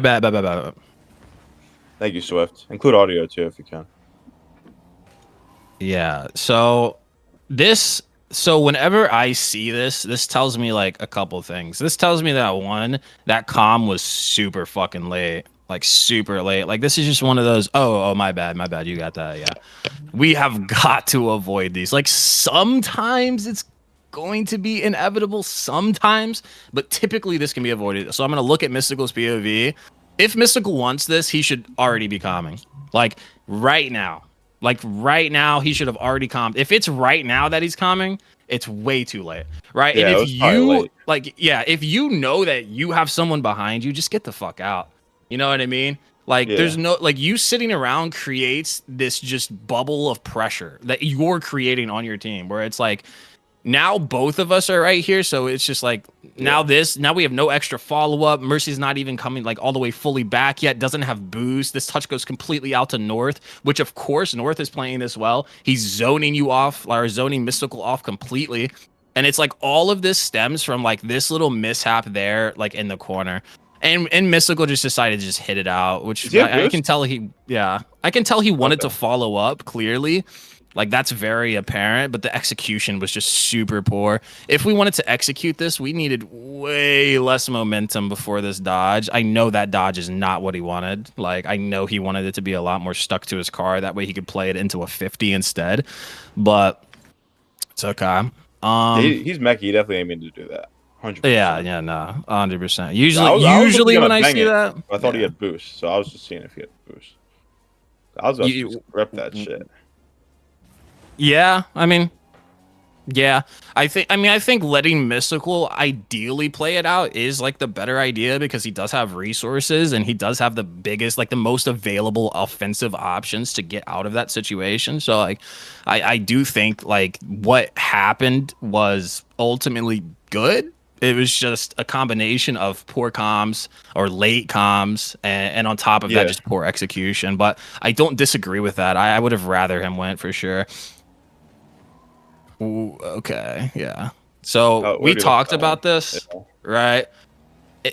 Bet. Thank you, Swift. Include audio too if you can. Yeah. So whenever I see this tells me like a couple things. This tells me that one, that comm was super fucking late. Like super late. Like this is just one of those, oh, my bad, you got that, yeah. We have got to avoid these. Like sometimes it's going to be inevitable sometimes, but typically this can be avoided. So I'm going to look at Mystical's POV. If Mystical wants this, he should already be calming. Like right now. Like right now, he should have already calmed. If it's right now that he's calming, it's way too late, right? Yeah, And it if was probably you late. like, yeah, if you know that you have someone behind you, just get the fuck out. You know what I mean? Like, Yeah. there's no like you sitting around creates this just bubble of pressure that you're creating on your team, where it's like now both of us are right here, so it's just like now we have no extra follow-up. Mercy's not even coming like all the way fully back yet, doesn't have boost. This touch goes completely out to North, which of course North is playing this well. He's zoning you off, or zoning Mystical off completely, and it's like all of this stems from like this little mishap there, like in the corner. And Mystical just decided to just hit it out, which I can tell I can tell he wanted to follow up clearly. Like that's very apparent, but the execution was just super poor. If we wanted to execute this, we needed way less momentum before this dodge. I know that dodge is not what he wanted. Like I know he wanted it to be a lot more stuck to his car. That way he could play it into a 50 instead. But it's okay. He's Mechie. He definitely ain't mean to do that. 100%. Yeah, no, 100%. Usually when I see that, I thought he had boost, so I was just seeing if he had boost. I was about to just rip that shit. Yeah, I mean, yeah, I think letting Mystical ideally play it out is like the better idea because he does have resources and he does have the biggest, like the most available offensive options to get out of that situation. So like, I do think like what happened was ultimately good. It was just a combination of poor comms or late comms, and on top of that, just poor execution. But I don't disagree with that. I would have rather him win for sure. Ooh, okay, yeah. So we talked about this, right?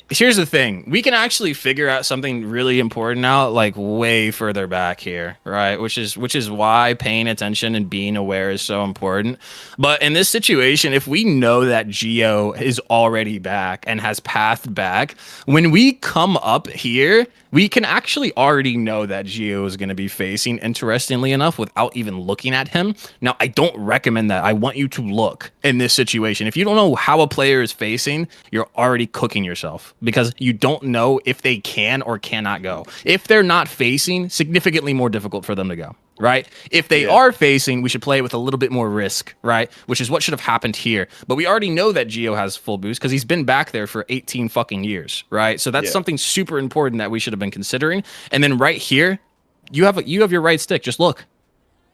Here's the thing. We can actually figure out something really important out like way further back here, right? Which is why paying attention and being aware is so important. But in this situation, if we know that Geo is already back and has pathed back, when we come up here, we can actually already know that Geo is going to be facing, interestingly enough, without even looking at him. Now, I don't recommend that. I want you to look in this situation. If you don't know how a player is facing, you're already cooking yourself because you don't know if they can or cannot go. If they're not facing, significantly more difficult for them to go. Right? If they are facing, we should play with a little bit more risk, right? Which is what should have happened here. But we already know that Geo has full boost because he's been back there for 18 fucking years, right? So that's something super important that we should have been considering. And then right here, you have your right stick. Just look.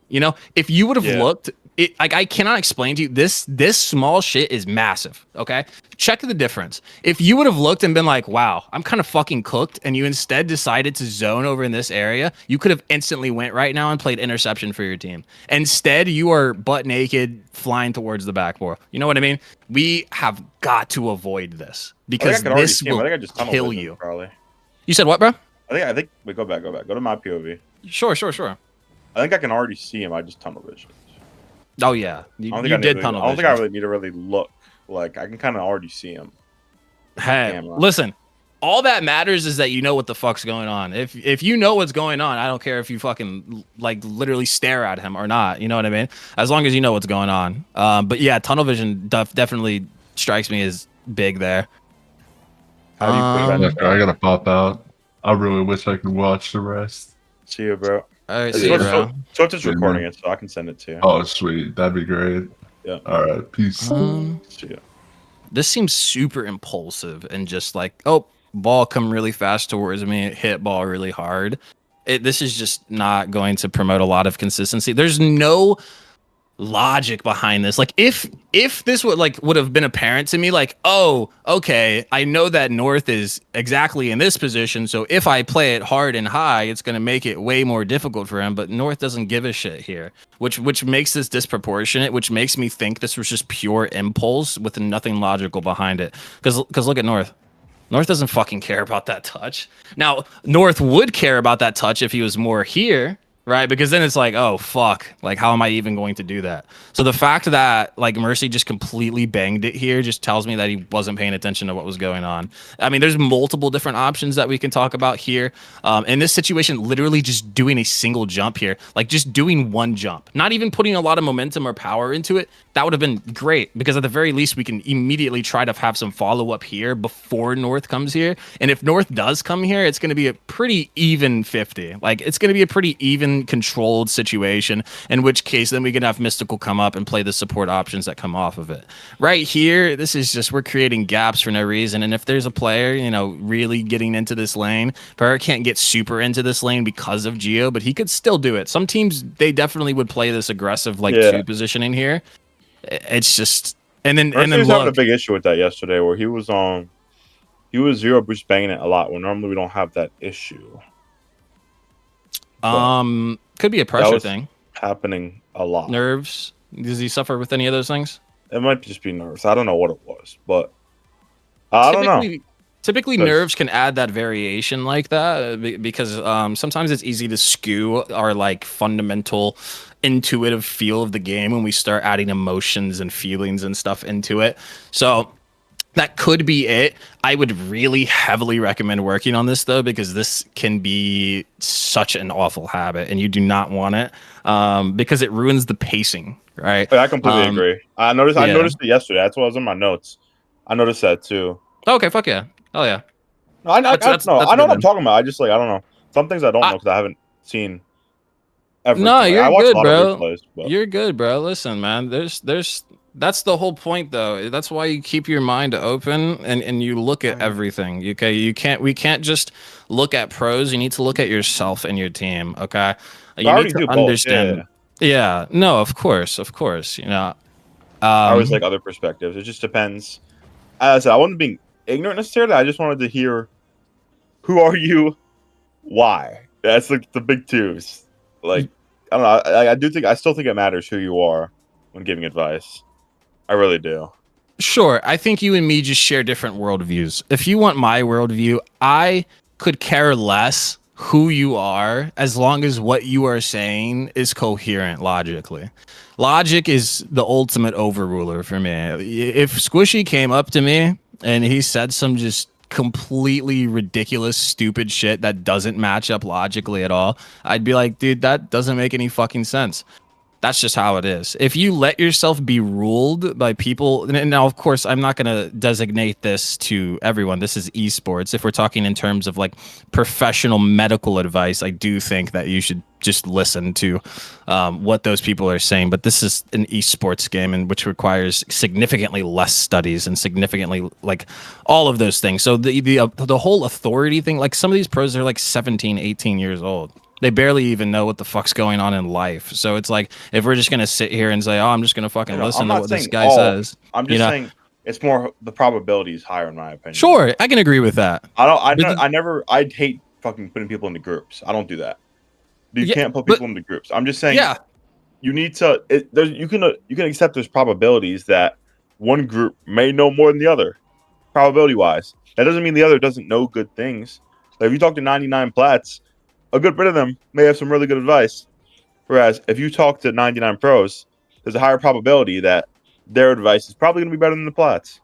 You know, if you would have looked, like I cannot explain to you, this small shit is massive. Okay, check the difference. If you would have looked and been like, "Wow, I'm kind of fucking cooked," and you instead decided to zone over in this area, you could have instantly went right now and played interception for your team. Instead, you are butt naked, flying towards the backboard. You know what I mean? We have got to avoid this because this will kill you. Probably. You said what, bro? I think. Wait, go back. Go to my POV. Sure. I think I can already see him. I just tunnel vision. Oh yeah, you did tunnel vision. I don't think I really need to really look. Like I can kind of already see him. Hey, listen. All that matters is that you know what the fuck's going on. If you know what's going on, I don't care if you fucking like literally stare at him or not. You know what I mean? As long as you know what's going on. But yeah, tunnel vision definitely strikes me as big there. I gotta pop out. I really wish I could watch the rest. See you, bro. All right, see you, bro. Swift is recording it, so I can send it to you. Oh, sweet. That'd be great. Yeah. All right. Peace. See ya. This seems super impulsive and just like, oh, ball come really fast towards me, hit ball really hard. This is just not going to promote a lot of consistency. There's no logic behind this. Like if this would have been apparent to me, like, oh, okay, I know that North is exactly in this position, so if I play it hard and high, it's going to make it way more difficult for him. But North doesn't give a shit here, which makes this disproportionate, which makes me think this was just pure impulse with nothing logical behind it. Because look at North. North doesn't fucking care about that touch. Now, North would care about that touch if he was more here, right? Because then it's like, oh, fuck. Like, how am I even going to do that? So the fact that, like, Mercy just completely banged it here just tells me that he wasn't paying attention to what was going on. I mean, there's multiple different options that we can talk about here. In this situation, literally just doing a single jump here, like just doing one jump, not even putting a lot of momentum or power into it, that would have been great, because at the very least we can immediately try to have some follow-up here before North comes here. And if North does come here, it's going to be a pretty even 50. Like, it's going to be a pretty even controlled situation, in which case then we can have Mystical come up and play the support options that come off of it. Right here, this is just, we're creating gaps for no reason. And if there's a player, you know, really getting into this lane, Ferrer can't get super into this lane because of Geo, but he could still do it. Some teams, they definitely would play this aggressive, like, two positioning here. It's just, and then was having a big issue with that yesterday, where he was zero boost banging it a lot when normally we don't have that issue. Could be a pressure thing happening a lot. Nerves. Does he suffer with any of those things? It might just be nerves. I don't know what it was, but I don't know. Typically, nerves can add that variation like that, because sometimes it's easy to skew our, like, fundamental intuitive feel of the game when we start adding emotions and feelings and stuff into it. So that could be it. I would really heavily recommend working on this, though, because this can be such an awful habit and you do not want it, because it ruins the pacing, right? I completely agree. I noticed it yesterday. That's what was in my notes. I noticed that too. Okay, fuck yeah. Oh yeah. No, I know what I'm talking about. I just, like, I don't know. Some things I don't know because I haven't seen everything. No, you're good, bro. Replays, you're good, bro. Listen, man. There's that's the whole point, though. That's why you keep your mind open and you look at everything. Okay, we can't just look at pros. You need to look at yourself and your team. Okay, you need to understand. Yeah. No, of course. You know, I always like other perspectives. It just depends. As I said, I wasn't being ignorant necessarily. I just wanted to hear, who are you, why? That's like the big twos. Like, I don't know. I still think it matters who you are when giving advice. I really do. Sure. I think you and me just share different worldviews. If you want my worldview, I could care less who you are as long as what you are saying is coherent logically. Logic is the ultimate overruler for me. If Squishy came up to me and he said some just completely ridiculous, stupid shit that doesn't match up logically at all, I'd be like, dude, that doesn't make any fucking sense. That's just how it is. If you let yourself be ruled by people, and now, of course, I'm not going to designate this to everyone. This is esports. If we're talking in terms of, like, professional medical advice, I do think that you should just listen to what those people are saying. But this is an esports game, and which requires significantly less studies and significantly, like, all of those things. So the whole authority thing, like, some of these pros are like 17, 18 years old. They barely even know what the fuck's going on in life. So it's like, if we're just going to sit here and say, oh, I'm just going to fucking listen to what this guy says. I'm just saying it's more, the probability is higher in my opinion. Sure, I can agree with that. I hate fucking putting people into groups. I don't do that. You can't put people into groups. I'm just saying, you need to, you can accept there's probabilities that one group may know more than the other, probability wise. That doesn't mean the other doesn't know good things. Like, if you talk to 99 plats, a good bit of them may have some really good advice. Whereas if you talk to 99 pros, there's a higher probability that their advice is probably going to be better than the plats.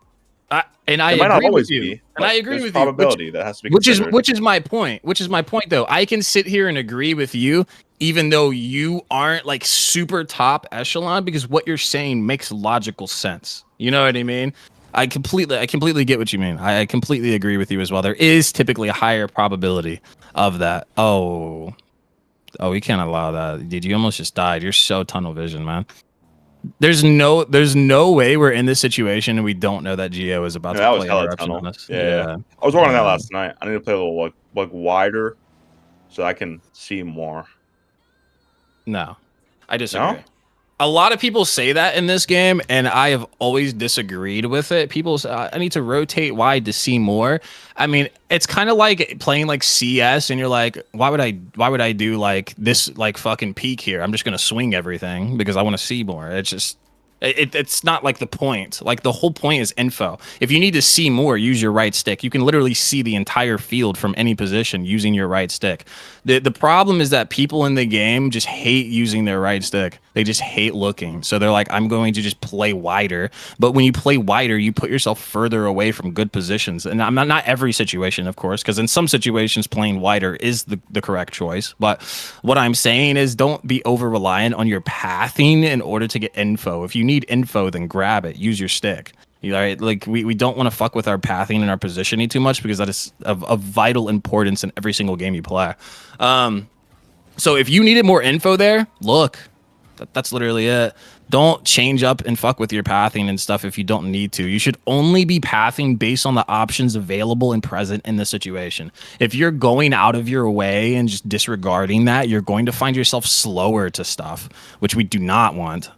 I agree with you. And I agree with you. That has to be which is my point. Which is my point, though. I can sit here and agree with you, even though you aren't, like, super top echelon, because what you're saying makes logical sense. You know what I mean? I completely get what you mean. I completely agree with you as well. There is typically a higher probability of that. Oh, we can't allow that. Dude, you almost just died. You're so tunnel vision, man. There's no way we're in this situation and we don't know that Geo is about to play interruption on us. Yeah. I was working on that last night. I need to play a little like wider so I can see more. No, I disagree. No? A lot of people say that in this game, and I have always disagreed with it. People say, I need to rotate wide to see more. I mean, it's kind of like playing like CS, and you're like, why would I do like this, like, fucking peek here? I'm just gonna swing everything because I want to see more. It's just, It's not like the point. Like the whole point is info. If you need to see more, use your right stick. You can literally see the entire field from any position using your right stick. The problem is that people in the game just hate using their right stick. They just hate looking. So they're like, I'm going to just play wider. But when you play wider, you put yourself further away from good positions. And I'm not every situation, of course, because in some situations playing wider is the correct choice. But what I'm saying is don't be over reliant on your pathing in order to get info. If you need info, then grab it. Use your stick. Right? Like we don't want to fuck with our pathing and our positioning too much because that is of vital importance in every single game you play. So if you needed more info there, look, that's literally it. Don't change up and fuck with your pathing and stuff if you don't need to. You should only be pathing based on the options available and present in the situation. If you're going out of your way and just disregarding that, you're going to find yourself slower to stuff, which we do not want.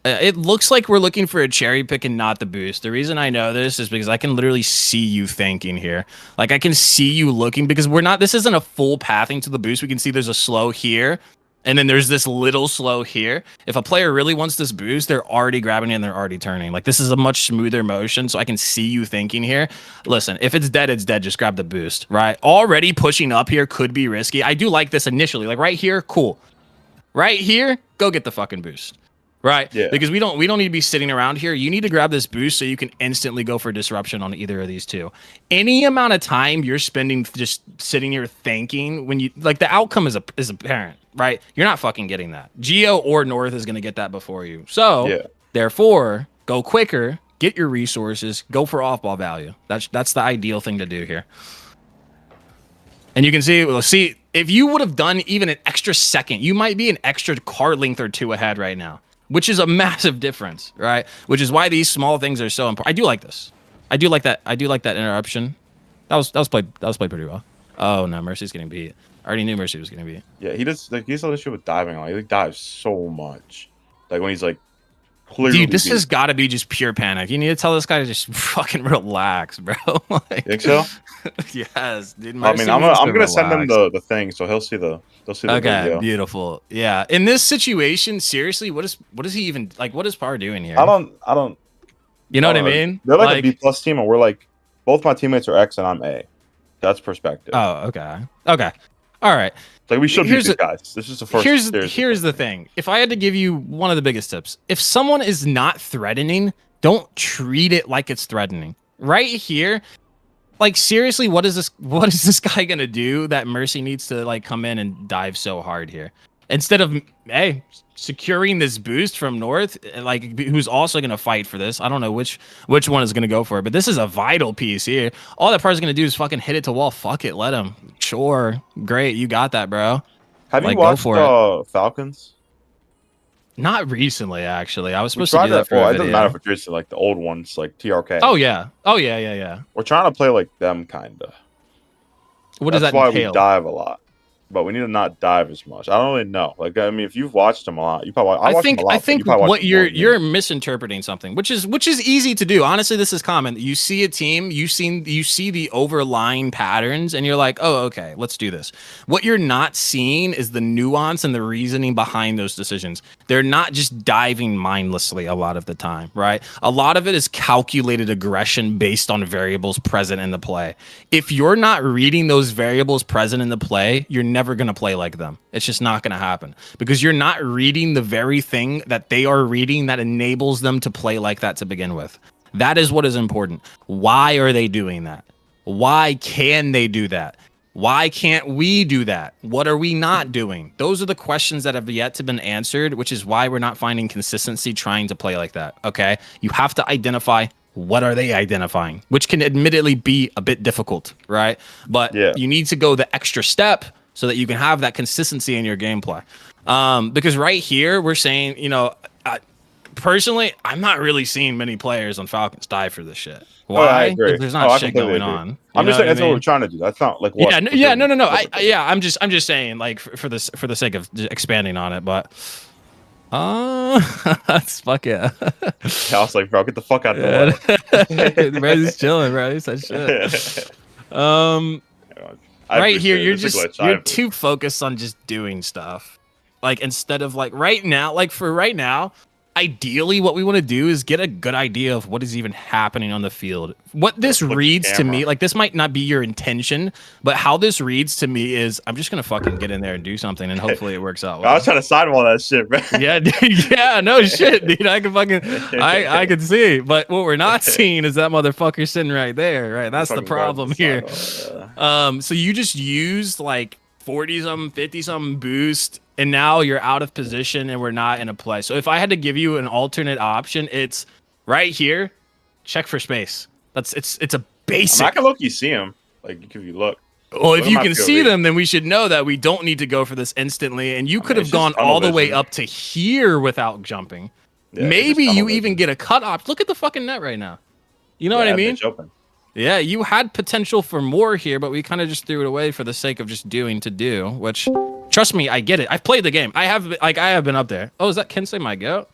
It looks like we're looking for a cherry pick and not the boost. The reason I know this is because I can literally see you thinking here. Like I can see you looking because this isn't a full pathing to the boost. We can see there's a slow here and then there's this little slow here. If a player really wants this boost, they're already grabbing it and they're already turning. Like this is a much smoother motion. So I can see you thinking here. Listen, if it's dead, it's dead. Just grab the boost, right? Already pushing up here could be risky. I do like this initially, like right here. Cool. Right here, go get the fucking boost. Right? Yeah. Because we don't need to be sitting around here. You need to grab this boost so you can instantly go for disruption on either of these two. Any amount of time you're spending just sitting here thinking when you like the outcome is apparent, right? You're not fucking getting that. Geo or North is going to get that before you. So therefore, go quicker, get your resources, go for off-ball value. That's the ideal thing to do here. And you can see, if you would have done even an extra second, you might be an extra card length or two ahead right now, which is a massive difference, right? Which is why these small things are so important. I do like this. I do like that interruption. That was played pretty well. Oh no, Mercy's getting beat. I already knew Mercy was getting beat. Yeah, he does like he's all this shit with diving. Like he dives so much. Like when he's like clearly dude, this has got to be just pure panic. You need to tell this guy to just fucking relax, bro. Like, think so? Yes, dude. I mean, I'm gonna send him the thing, so he'll see the okay, video. Beautiful. Yeah. In this situation, seriously, what is he even like? What is Par doing here? I don't. You know what I mean? They're like a B+ team, and we're like both my teammates are X and I'm A. That's perspective. Oh, okay. Okay. All right. Like we should beat these guys. This is the first. Here's the thing. If I had to give you one of the biggest tips, if someone is not threatening, don't treat it like it's threatening. Right here, like seriously, what is this guy gonna do that Mercy needs to like come in and dive so hard here? Instead of securing this boost from North, like who's also gonna fight for this. I don't know which one is gonna go for it, but this is a vital piece here. All that part's gonna do is fucking hit it to wall. Fuck it, let him. Sure, great, you got that, bro. Have you watched Falcons? Not recently, actually. I was supposed to do that for it doesn't matter if it's recent, like the old ones, like TRK. Oh yeah. We're trying to play like them, kinda. What does that entail? That's why we dive a lot, but we need to not dive as much. I don't really know. Like, I mean, if you've watched them a lot, you probably. I think what you're misinterpreting something, which is easy to do. Honestly, this is common. You see a team, you see the overlying patterns, and you're like, oh, okay, let's do this. What you're not seeing is the nuance and the reasoning behind those decisions. They're not just diving mindlessly a lot of the time, right? A lot of it is calculated aggression based on variables present in the play. If you're not reading those variables present in the play, you're never going to play like them. It's just not going to happen because you're not reading the very thing that they are reading that enables them to play like that to begin with. That is what is important. Why are they doing that? Why can they do that? Why can't we do that? What are we not doing? Those are the questions that have yet to been answered, which is why we're not finding consistency trying to play like that. Okay. You have to identify what are they identifying, which can admittedly be a bit difficult, right? But you need to go the extra step so that you can have that consistency in your gameplay. Because right here, we're saying, personally, I'm not really seeing many players on Falcons die for this shit. Why? Oh, I agree. There's not shit going on. I'm just saying that's what we're trying to do. That's not like what. No. I'm just saying like for the sake of expanding on it, but that's fuck yeah. I was like, bro, get the fuck out of the way. Bro, he's chilling, bro. He's such shit. Right here, you're too focused on just doing stuff. Like instead of like right now, like for right now, ideally what we want to do is get a good idea of what is even happening on the field. What this reads to me, like this might not be your intention, but how this reads to me is I'm just gonna fucking get in there and do something, and hopefully it works out well. I was trying to sidewall that shit, bro. Yeah, dude, yeah, no shit, dude. I can fucking, I can see, but what we're not seeing is that motherfucker sitting right there, right? That's the problem here. So you just used like 40-something, 50-something boost, and now you're out of position and we're not in a play. So if I had to give you an alternate option, it's right here, check for space. It's a basic. I can look, you see him. Like if you look. Well, if you can see them, then we should know that we don't need to go for this instantly. And you could have gone all the way up to here without jumping. Yeah, maybe you even get a cut off. Look at the fucking net right now. You know what I mean? Yeah, you had potential for more here, but we kind of just threw it away for the sake of just doing to do, which, trust me, I get it. I've played the game. I have been up there. Oh, is that Kensei my goat?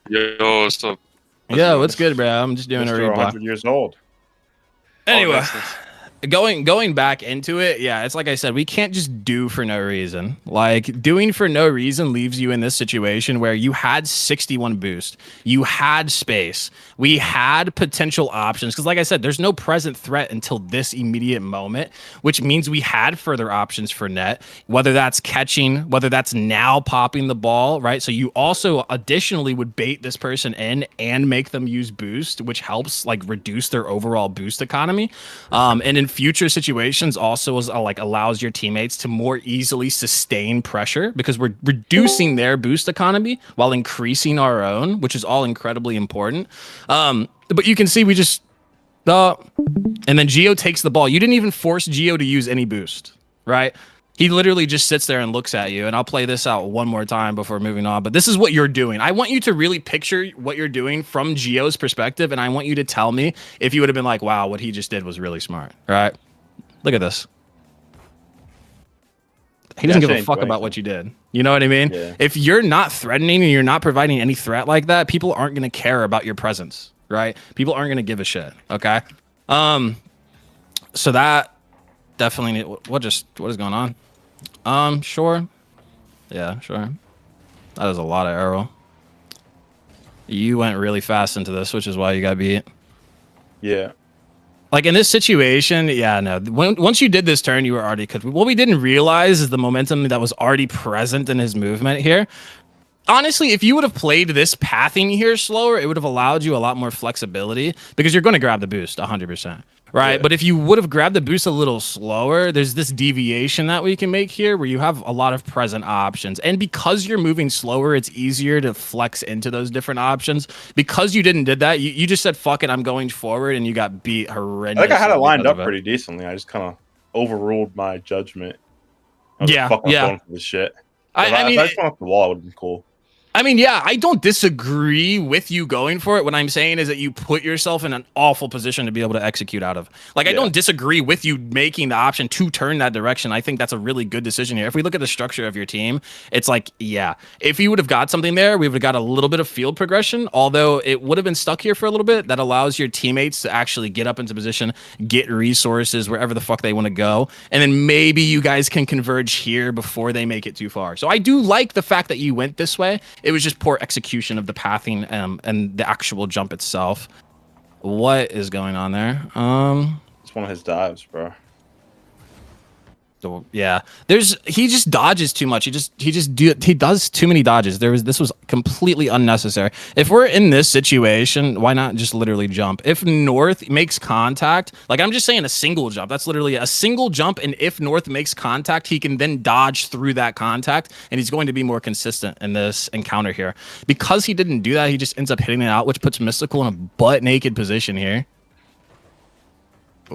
Yo, what's up? Yeah, what's good, bro? I'm just doing a replay. 100 years old. Anyway. Going back into it, yeah, it's like I said, we can't just do for no reason. Like doing for no reason leaves you in this situation where you had 61 boost, you had space, we had potential options. Because like I said, there's no present threat until this immediate moment, which means we had further options for net, whether that's catching, whether that's now popping the ball, right? So you also additionally would bait this person in and make them use boost, which helps like reduce their overall boost economy. And in future situations also is like allows your teammates to more easily sustain pressure because we're reducing their boost economy while increasing our own, which is all incredibly important. But you can see we just and then Gio takes the ball. You didn't even force Gio to use any boost, right? He literally just sits there and looks at you. And I'll play this out one more time before moving on. But this is what you're doing. I want you to really picture what you're doing from Gio's perspective. And I want you to tell me if you would have been like, wow, what he just did was really smart. Right? Look at this. He doesn't give a fuck about what you did. You know what I mean? Yeah. If you're not threatening and you're not providing any threat like that, people aren't going to care about your presence. Right? People aren't going to give a shit. Okay? So that definitely what is going on? Sure. Yeah, sure. That is a lot of arrow. You went really fast into this, which is why you got beat. Yeah. Like in this situation, yeah, no. Once you did this turn, you were already cooked. What we didn't realize is the momentum that was already present in his movement here. Honestly, if you would have played this pathing here slower, it would have allowed you a lot more flexibility because you're going to grab the boost 100%. Right. Yeah. But if you would have grabbed the boost a little slower, there's this deviation that we can make here where you have a lot of present options. And because you're moving slower, it's easier to flex into those different options. Because you didn't did that, you just said, fuck it, I'm going forward, and you got beat horrendously. I think I had it lined up pretty decently. I just kind of overruled my judgment. Yeah. Going for this shit. I mean, if I just went off the wall, it would have been cool. I mean, yeah, I don't disagree with you going for it. What I'm saying is that you put yourself in an awful position to be able to execute out of. Like, I don't disagree with you making the option to turn that direction. I think that's a really good decision here. If we look at the structure of your team, it's like, yeah, if you would have got something there, we would have got a little bit of field progression, although it would have been stuck here for a little bit. That allows your teammates to actually get up into position, get resources wherever the fuck they want to go. And then maybe you guys can converge here before they make it too far. So I do like the fact that you went this way. It was just poor execution of the pathing and the actual jump itself. What is going on there? It's one of his dives, bro. So, yeah, he just dodges too much. He does too many dodges. This was completely unnecessary. If we're in this situation, why not just literally jump? If North makes contact, like I'm just saying a single jump, that's literally a single jump. And if North makes contact, he can then dodge through that contact and he's going to be more consistent in this encounter here. Because he didn't do that, he just ends up hitting it out, which puts Mystical in a butt naked position here.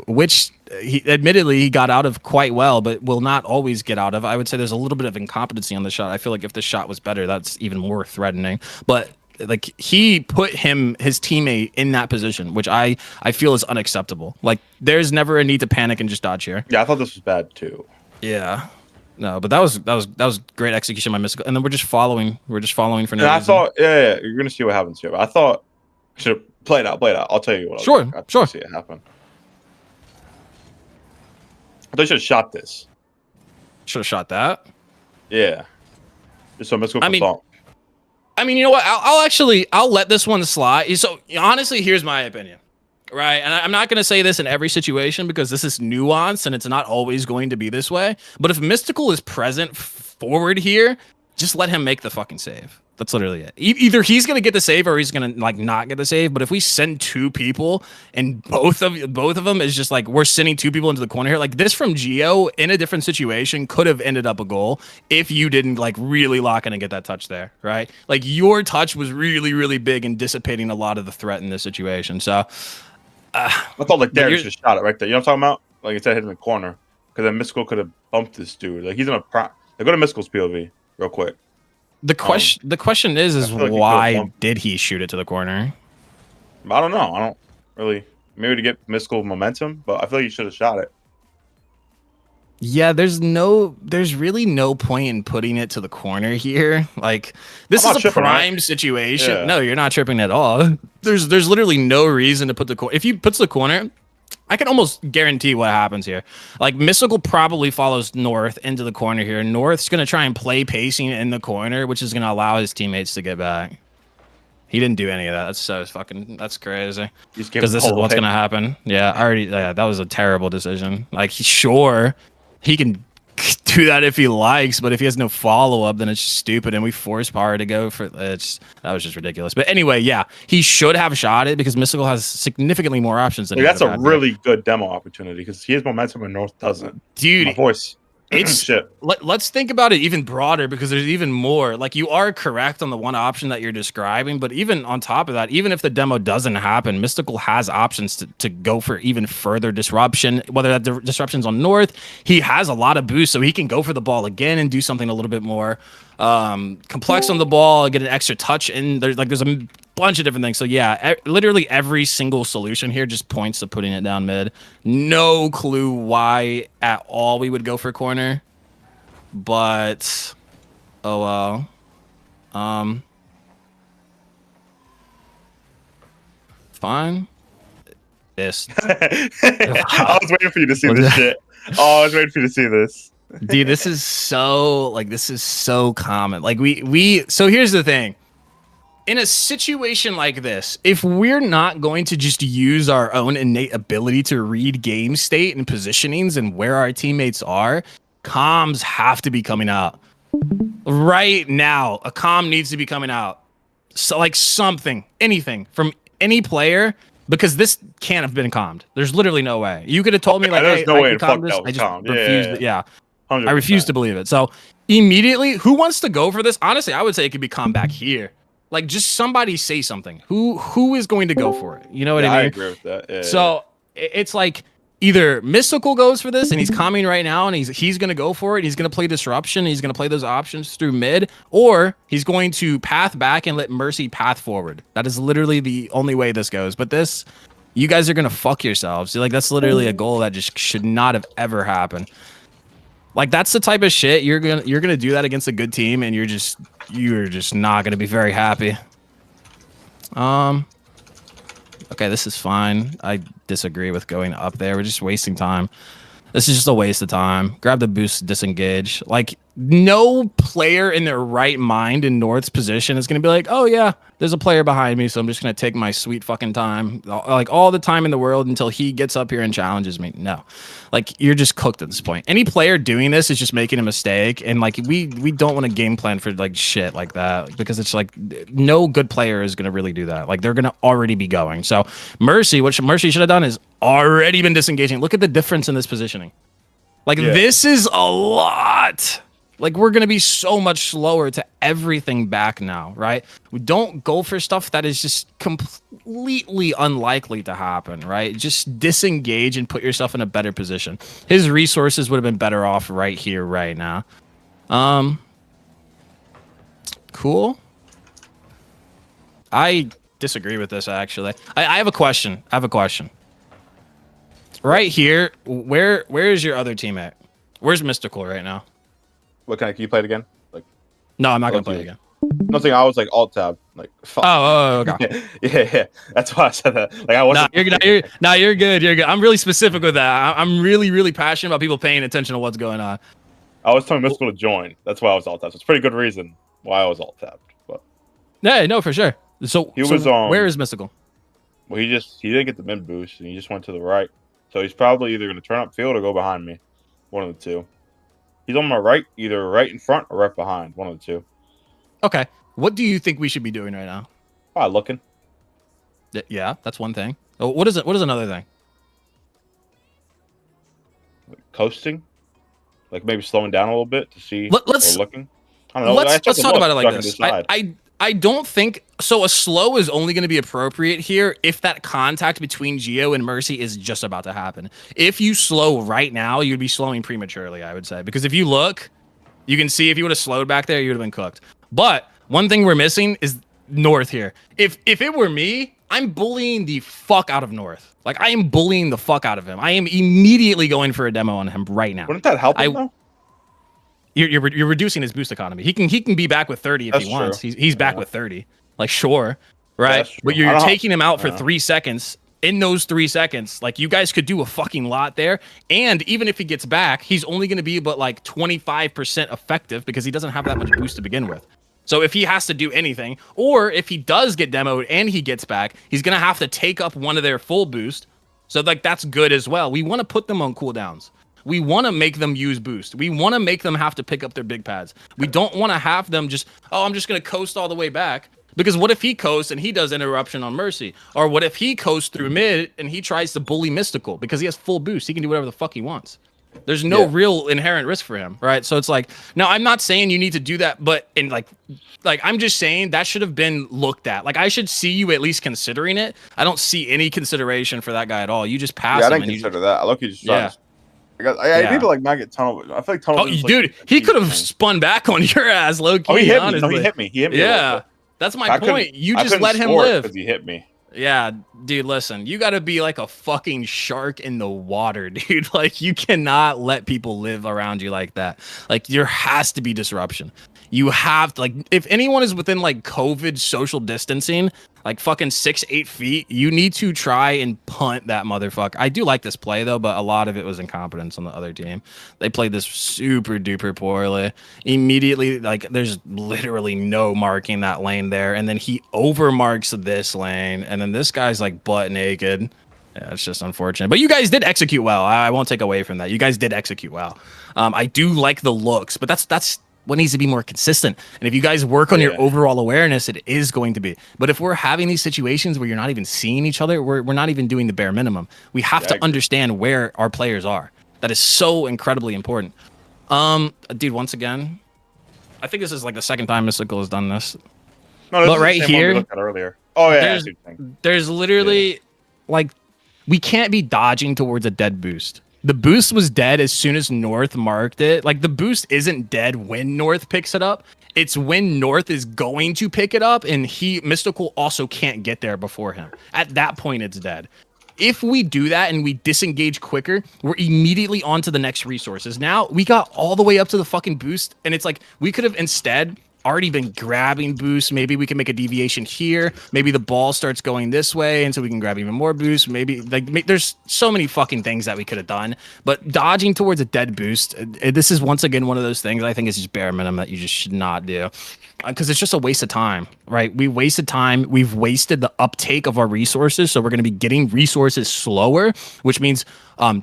Which he got out of quite well, but will not always get out of. I would say there's a little bit of incompetency on the shot. I feel like if the shot was better, that's even more threatening. But like he put his teammate in that position, which I feel is unacceptable. Like there's never a need to panic and just dodge here. Yeah, I thought this was bad too. Yeah. No, but that was great execution by Mystical. And then we're just following for no reason. I thought, yeah, you're gonna see what happens here. But I thought should play it out. I'll tell you what. Sure. See it happen. I thought you should have shot this. Should have shot that? Yeah. Just so Mystical can stop. I mean, you know what? I'll let this one slide. So honestly, here's my opinion. Right. And I'm not going to say this in every situation because this is nuanced and it's not always going to be this way. But if Mystical is present forward here, just let him make the fucking save. That's literally it. Either he's going to get the save or he's going to like not get the save. But if we send 2 people and both of them is just like we're sending 2 people into the corner here, like this from Geo in a different situation could have ended up a goal if you didn't like really lock in and get that touch there. Right. Like your touch was really, really big in dissipating a lot of the threat in this situation. So. I thought like Darren just shot it right there. You know what I'm talking about? Like instead of hitting the corner, because then Mystical could have bumped this dude. Like he's in a go to Mystical's POV real quick. The question is like why did he shoot it to the corner? I don't know. I don't really maybe to get Mystical momentum, but I feel like he should have shot it. Yeah, there's really no point in putting it to the corner here. Like this is a prime situation. Yeah. No, you're not tripping at all. There's literally no reason to put the corner. If you put the corner, I can almost guarantee what happens here. Like Mystical probably follows North into the corner here. North's gonna try and play pacing in the corner, which is gonna allow his teammates to get back. He didn't do any of that. That's crazy. Because this is what's gonna happen. Yeah, that was a terrible decision. Like sure. He can do that if he likes, but if he has no follow-up, then it's just stupid, and we force Power to go for it. That was just ridiculous. But anyway, yeah, he should have shot it because Mystical has significantly more options than that's a really good demo opportunity because he has momentum and North doesn't. Dude, my voice. It's shit. Let's think about it even broader because there's even more. Like you are correct on the one option that you're describing, but even on top of that, even if the demo doesn't happen, Mystical has options to go for even further disruption. Whether that disruption's on North, he has a lot of boost, so he can go for the ball again and do something a little bit more complex on the ball, get an extra touch, and there's a bunch of different things. So yeah, literally every single solution here just points to putting it down mid. No clue why at all we would go for corner, but oh well. Fine. I was waiting for you to see this shit. Oh, I was waiting for you to see this. Dude, this is so common. Like so here's the thing. In a situation like this, if we're not going to just use our own innate ability to read game state and positionings and where our teammates are, comms have to be coming out. Right now, a comm needs to be coming out. So like something, anything from any player, because this can't have been commed. There's literally no way. You could have told me like, there's hey, no way I fuck that was commed. Refused. Yeah. 100%. I refuse to believe it. So immediately, who wants to go for this? Honestly, I would say it could be commed back here. Like just somebody say something. Who is going to go for it? You know what I mean? I agree with that. Yeah, so it's like either Mystical goes for this and he's coming right now and he's going to go for it. He's going to play disruption. He's going to play those options through mid, or he's going to path back and let Mercy path forward. That is literally the only way this goes. But this, you guys are going to fuck yourselves. Like that's literally a goal that just should not have ever happened. Like that's the type of shit you're gonna do that against a good team, and you're just not gonna be very happy. Okay, this is fine. I disagree with going up there. We're just wasting time. This is just a waste of time. Grab the boost, disengage. Like no player in their right mind in North's position is gonna be like, oh yeah, there's a player behind me, so I'm just gonna take my sweet fucking time, like all the time in the world until he gets up here and challenges me. No, like you're just cooked at this point. Any player doing this is just making a mistake, and like we don't want to game plan for like shit like that because it's like no good player is gonna really do that. Like they're gonna already be going. So Mercy, what Mercy should have done is already been disengaging. Look at the difference in this positioning. Like this is a lot. Like we're going to be so much slower to everything back now, right? We don't go for stuff that is just completely unlikely to happen, right? Just disengage and put yourself in a better position. His resources would have been better off right here, right now. Cool. I disagree with this, actually. I have a question. Right here, where is your other teammate? Where's Mystical right now? What kind of, can you play it again? Like, no, I'm not gonna play it again. Nothing. I was like alt tab. Like, fuck. Oh, okay. yeah. That's why I said that. Like, I wasn't. You're good. You're good. I'm really specific with that. I'm really passionate about people paying attention to what's going on. I was telling Mystical to join. That's why I was alt tab. So it's a pretty good reason. Well, I was alt tapped, but yeah, no, for sure. So he was where is Mystical? Well, he didn't get the mid boost, and he just went to the right. So he's probably either going to turn up field or go behind me. One of the two. He's on my right, either right in front or right behind. One of the two. Okay. What do you think we should be doing right now? Looking. Yeah, that's one thing. Oh, what is it? What is another thing? Coasting. Like maybe slowing down a little bit to see. Let's looking. I don't know. Let's talk about it like this. I I don't think so. A slow is only going to be appropriate here if that contact between Geo and Mercy is just about to happen. If you slow right now, you'd be slowing prematurely, I would say, because if you look, you can see if you would have slowed back there, you would have been cooked. But one thing we're missing is North here. If it were me, I'm bullying the fuck out of North. Like I am bullying the fuck out of him. I am immediately going for a demo on him right now. Wouldn't that help him though? You're reducing his boost economy. He can be back with 30 if he wants. He's back with 30. Like sure, right? But you're taking him out for 3 seconds. In those 3 seconds, like you guys could do a fucking lot there. And even if he gets back, he's only going to be but like 25% effective because he doesn't have that much boost to begin with. So if he has to do anything, or if he does get demoed and he gets back, he's going to have to take up one of their full boost. So like that's good as well. We want to put them on cooldowns. We want to make them use boost. We want to make them have to pick up their big pads. We don't want to have them just, oh, I'm just going to coast all the way back. Because what if he coasts and he does interruption on Mercy? Or what if he coasts through mid and he tries to bully Mystical? Because he has full boost. He can do whatever the fuck he wants. There's no real inherent risk for him, right? So it's like, now I'm not saying you need to do that, but in like I'm just saying that should have been looked at. Like I should see you at least considering it. I don't see any consideration for that guy at all. You just pass him. I didn't consider that. I look at just people like Maggot tunnel. I feel like tunnel. Dude, he could have spun back on your ass, low key. Oh, he hit me. No, he hit me. He hit me. Yeah, that's my point. You just let him live because he hit me. Yeah, dude, listen, you got to be like a fucking shark in the water, dude. Like you cannot let people live around you like that. Like there has to be disruption. You have to, like, if anyone is within like COVID social distancing, like fucking 6-8 feet, you need to try and punt that motherfucker. I do like this play though, but a lot of it was incompetence on the other team. They played this super duper poorly. Immediately, like there's literally no marking that lane there, and then he overmarks this lane, and then this guy's like butt naked. Yeah, it's just unfortunate. But you guys did execute well. I won't take away from that. You guys did execute well. I do like the looks, but that's what needs to be more consistent. And if you guys work on your overall awareness, it is going to be. But if we're having these situations where you're not even seeing each other, we're not even doing the bare minimum. We have to understand where our players are. That is so incredibly important. Dude, once again, I think this is like the second time Mystical has done this. No, this but is right the same here, one we looked at earlier. Oh yeah, there's literally like we can't be dodging towards a dead boost. The boost was dead as soon as North marked it. Like the boost isn't dead when North picks it up. It's when North is going to pick it up, and Mystical also can't get there before him. At that point, it's dead. If we do that and we disengage quicker, we're immediately on to the next resources. Now we got all the way up to the fucking boost, and it's like we could have instead already been grabbing boost. Maybe we can make a deviation here. Maybe the ball starts going this way, and so we can grab even more boost. Maybe there's so many fucking things that we could have done, but dodging towards a dead boost, this is once again one of those things I think is just bare minimum that you just should not do, because it's just a waste of time, right? We wasted time. We've wasted the uptake of our resources, so we're going to be getting resources slower, which means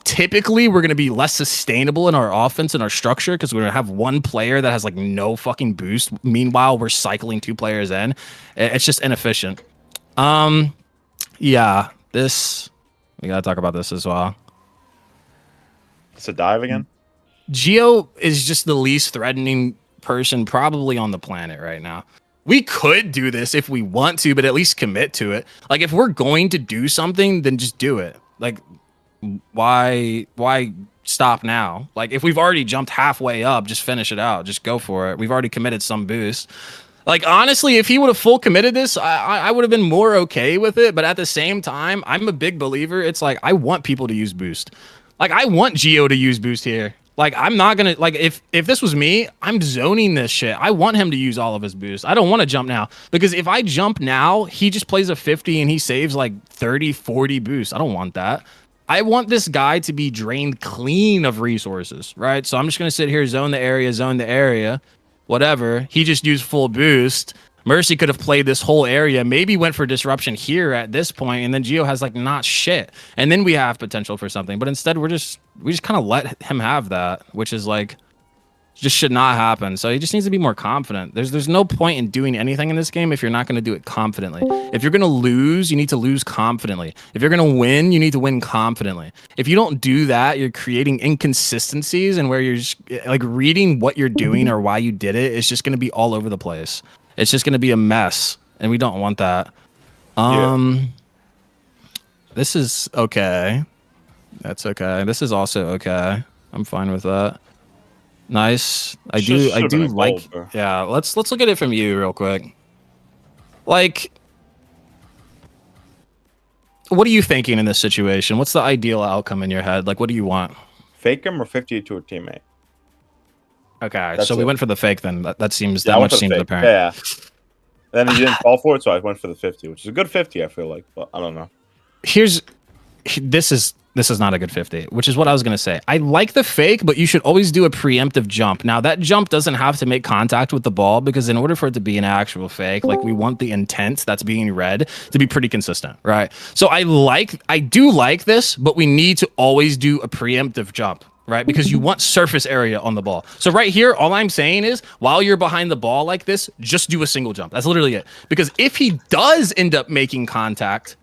typically we're going to be less sustainable in our offense and our structure, because we're going to have one player that has like no fucking boost. Meanwhile, we're cycling 2 players in. It's just inefficient. Yeah, this, we got to talk about this as well. It's a dive again. Geo is just the least threatening person probably on the planet right now. We could do this if we want to, but at least commit to it. Like if we're going to do something, then just do it. Like why stop now? Like if we've already jumped halfway up, just finish it out. Just go for it. We've already committed some boost. Like honestly, if he would have full committed this, I would have been more okay with it. But at the same time, I'm a big believer. It's like I want people to use boost. Like I want Geo to use boost here. Like I'm not gonna, like if this was me, I'm zoning this shit. I want him to use all of his boost. I don't want to jump now, because if I jump now, he just plays a 50 and he saves like 30, 40 boosts. I don't want that. I want this guy to be drained clean of resources, right? So I'm just going to sit here, zone the area, whatever. He just used full boost. Mercy could have played this whole area, maybe went for disruption here at this point, and then Geo has like not shit. And then we have potential for something. But instead we just kind of let him have that, which is like just should not happen. So he just needs to be more confident. There's no point in doing anything in this game if you're not going to do it confidently. If you're going to lose, you need to lose confidently. If you're going to win, you need to win confidently. If you don't do that, you're creating inconsistencies, and where you're just like reading what you're doing or why you did it is just going to be all over the place. It's just going to be a mess, and we don't want that. This is okay. That's okay. This is also okay. I'm fine with that. Nice. I do like gold, yeah, let's look at it from you real quick. Like, what are you thinking in this situation? What's the ideal outcome in your head? Like, what do you want? Fake him or 50 to a teammate? Okay, so we went for the fake then. That seems that much seems apparent. Yeah. Then he didn't fall for it, so I went for the 50, which is a good 50, I feel like, but I don't know. This is not a good 50, which is what I was going to say. I like the fake, but you should always do a preemptive jump. Now, that jump doesn't have to make contact with the ball, because in order for it to be an actual fake, like, we want the intent that's being read to be pretty consistent, right? So I do like this, but we need to always do a preemptive jump, right? Because you want surface area on the ball. So right here, all I'm saying is, while you're behind the ball like this, just do a single jump. That's literally it. Because if he does end up making contact,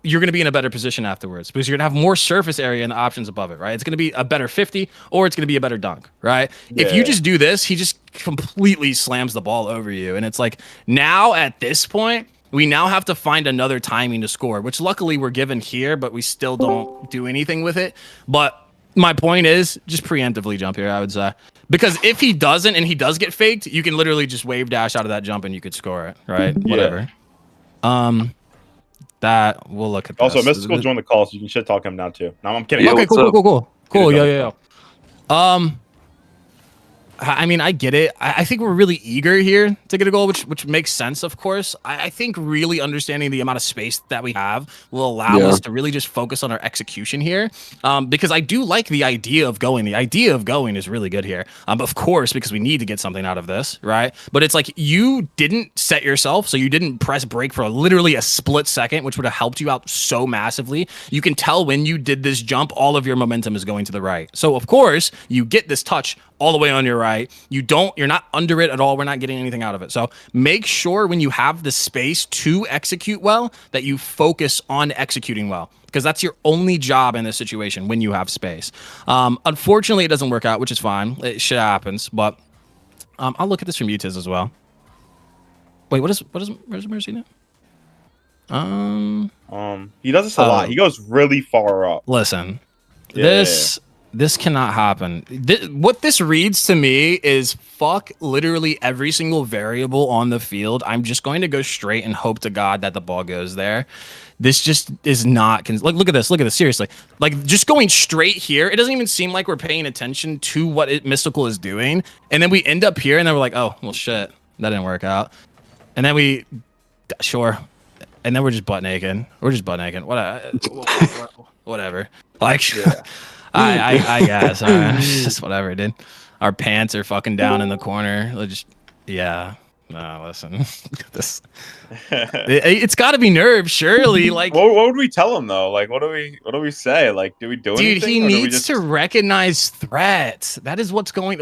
you're going to be in a better position afterwards, because you're going to have more surface area and the options above it, right? It's going to be a better 50, or it's going to be a better dunk, right? Yeah. If you just do this, he just completely slams the ball over you. And it's like, now at this point, we now have to find another timing to score, which luckily we're given here, but we still don't do anything with it. But my point is, just preemptively jump here, I would say. Because if he doesn't and he does get faked, you can literally just wave dash out of that jump and you could score it, right? Yeah. Whatever. That we'll look at. Also, Mystical joined the call, so you can shit talk him now too. No, I'm kidding. Okay, cool. Yeah. I mean, I get it. I think we're really eager here to get a goal, which makes sense, of course. I think really understanding the amount of space that we have will allow us to really just focus on our execution here. Because I do like the idea of going. The idea of going is really good here. Of course, because we need to get something out of this, right? But it's like, you didn't set yourself, so you didn't press break for literally a split second, which would have helped you out so massively. You can tell when you did this jump, all of your momentum is going to the right. So of course, you get this touch all the way on your right. You're not under it at all. We're not getting anything out of it. So make sure when you have the space to execute well, that you focus on executing well, because that's your only job in this situation when you have space. Unfortunately, it doesn't work out, which is fine. Shit happens, but I'll look at this from you, Tiz, as well. Wait, where's Mercy now? He does this a lot. He goes really far up. Listen, This cannot happen. What this reads to me is, fuck literally every single variable on the field. I'm just going to go straight and hope to God that the ball goes there. This just is not... Like, look at this. Seriously. Like, just going straight here, it doesn't even seem like we're paying attention to what Mystical is doing. And then we end up here, and then we're like, oh, well, shit. That didn't work out. And then sure. And then we're just butt naked. Whatever. Like... Yeah. I guess. Just whatever, dude. Our pants are fucking down in the corner. No, listen. This. It's got to be nerves, surely. Like, what would we tell him though? Like, what do we say? Like, do we do anything? Dude, he needs to recognize threats. That is what's going.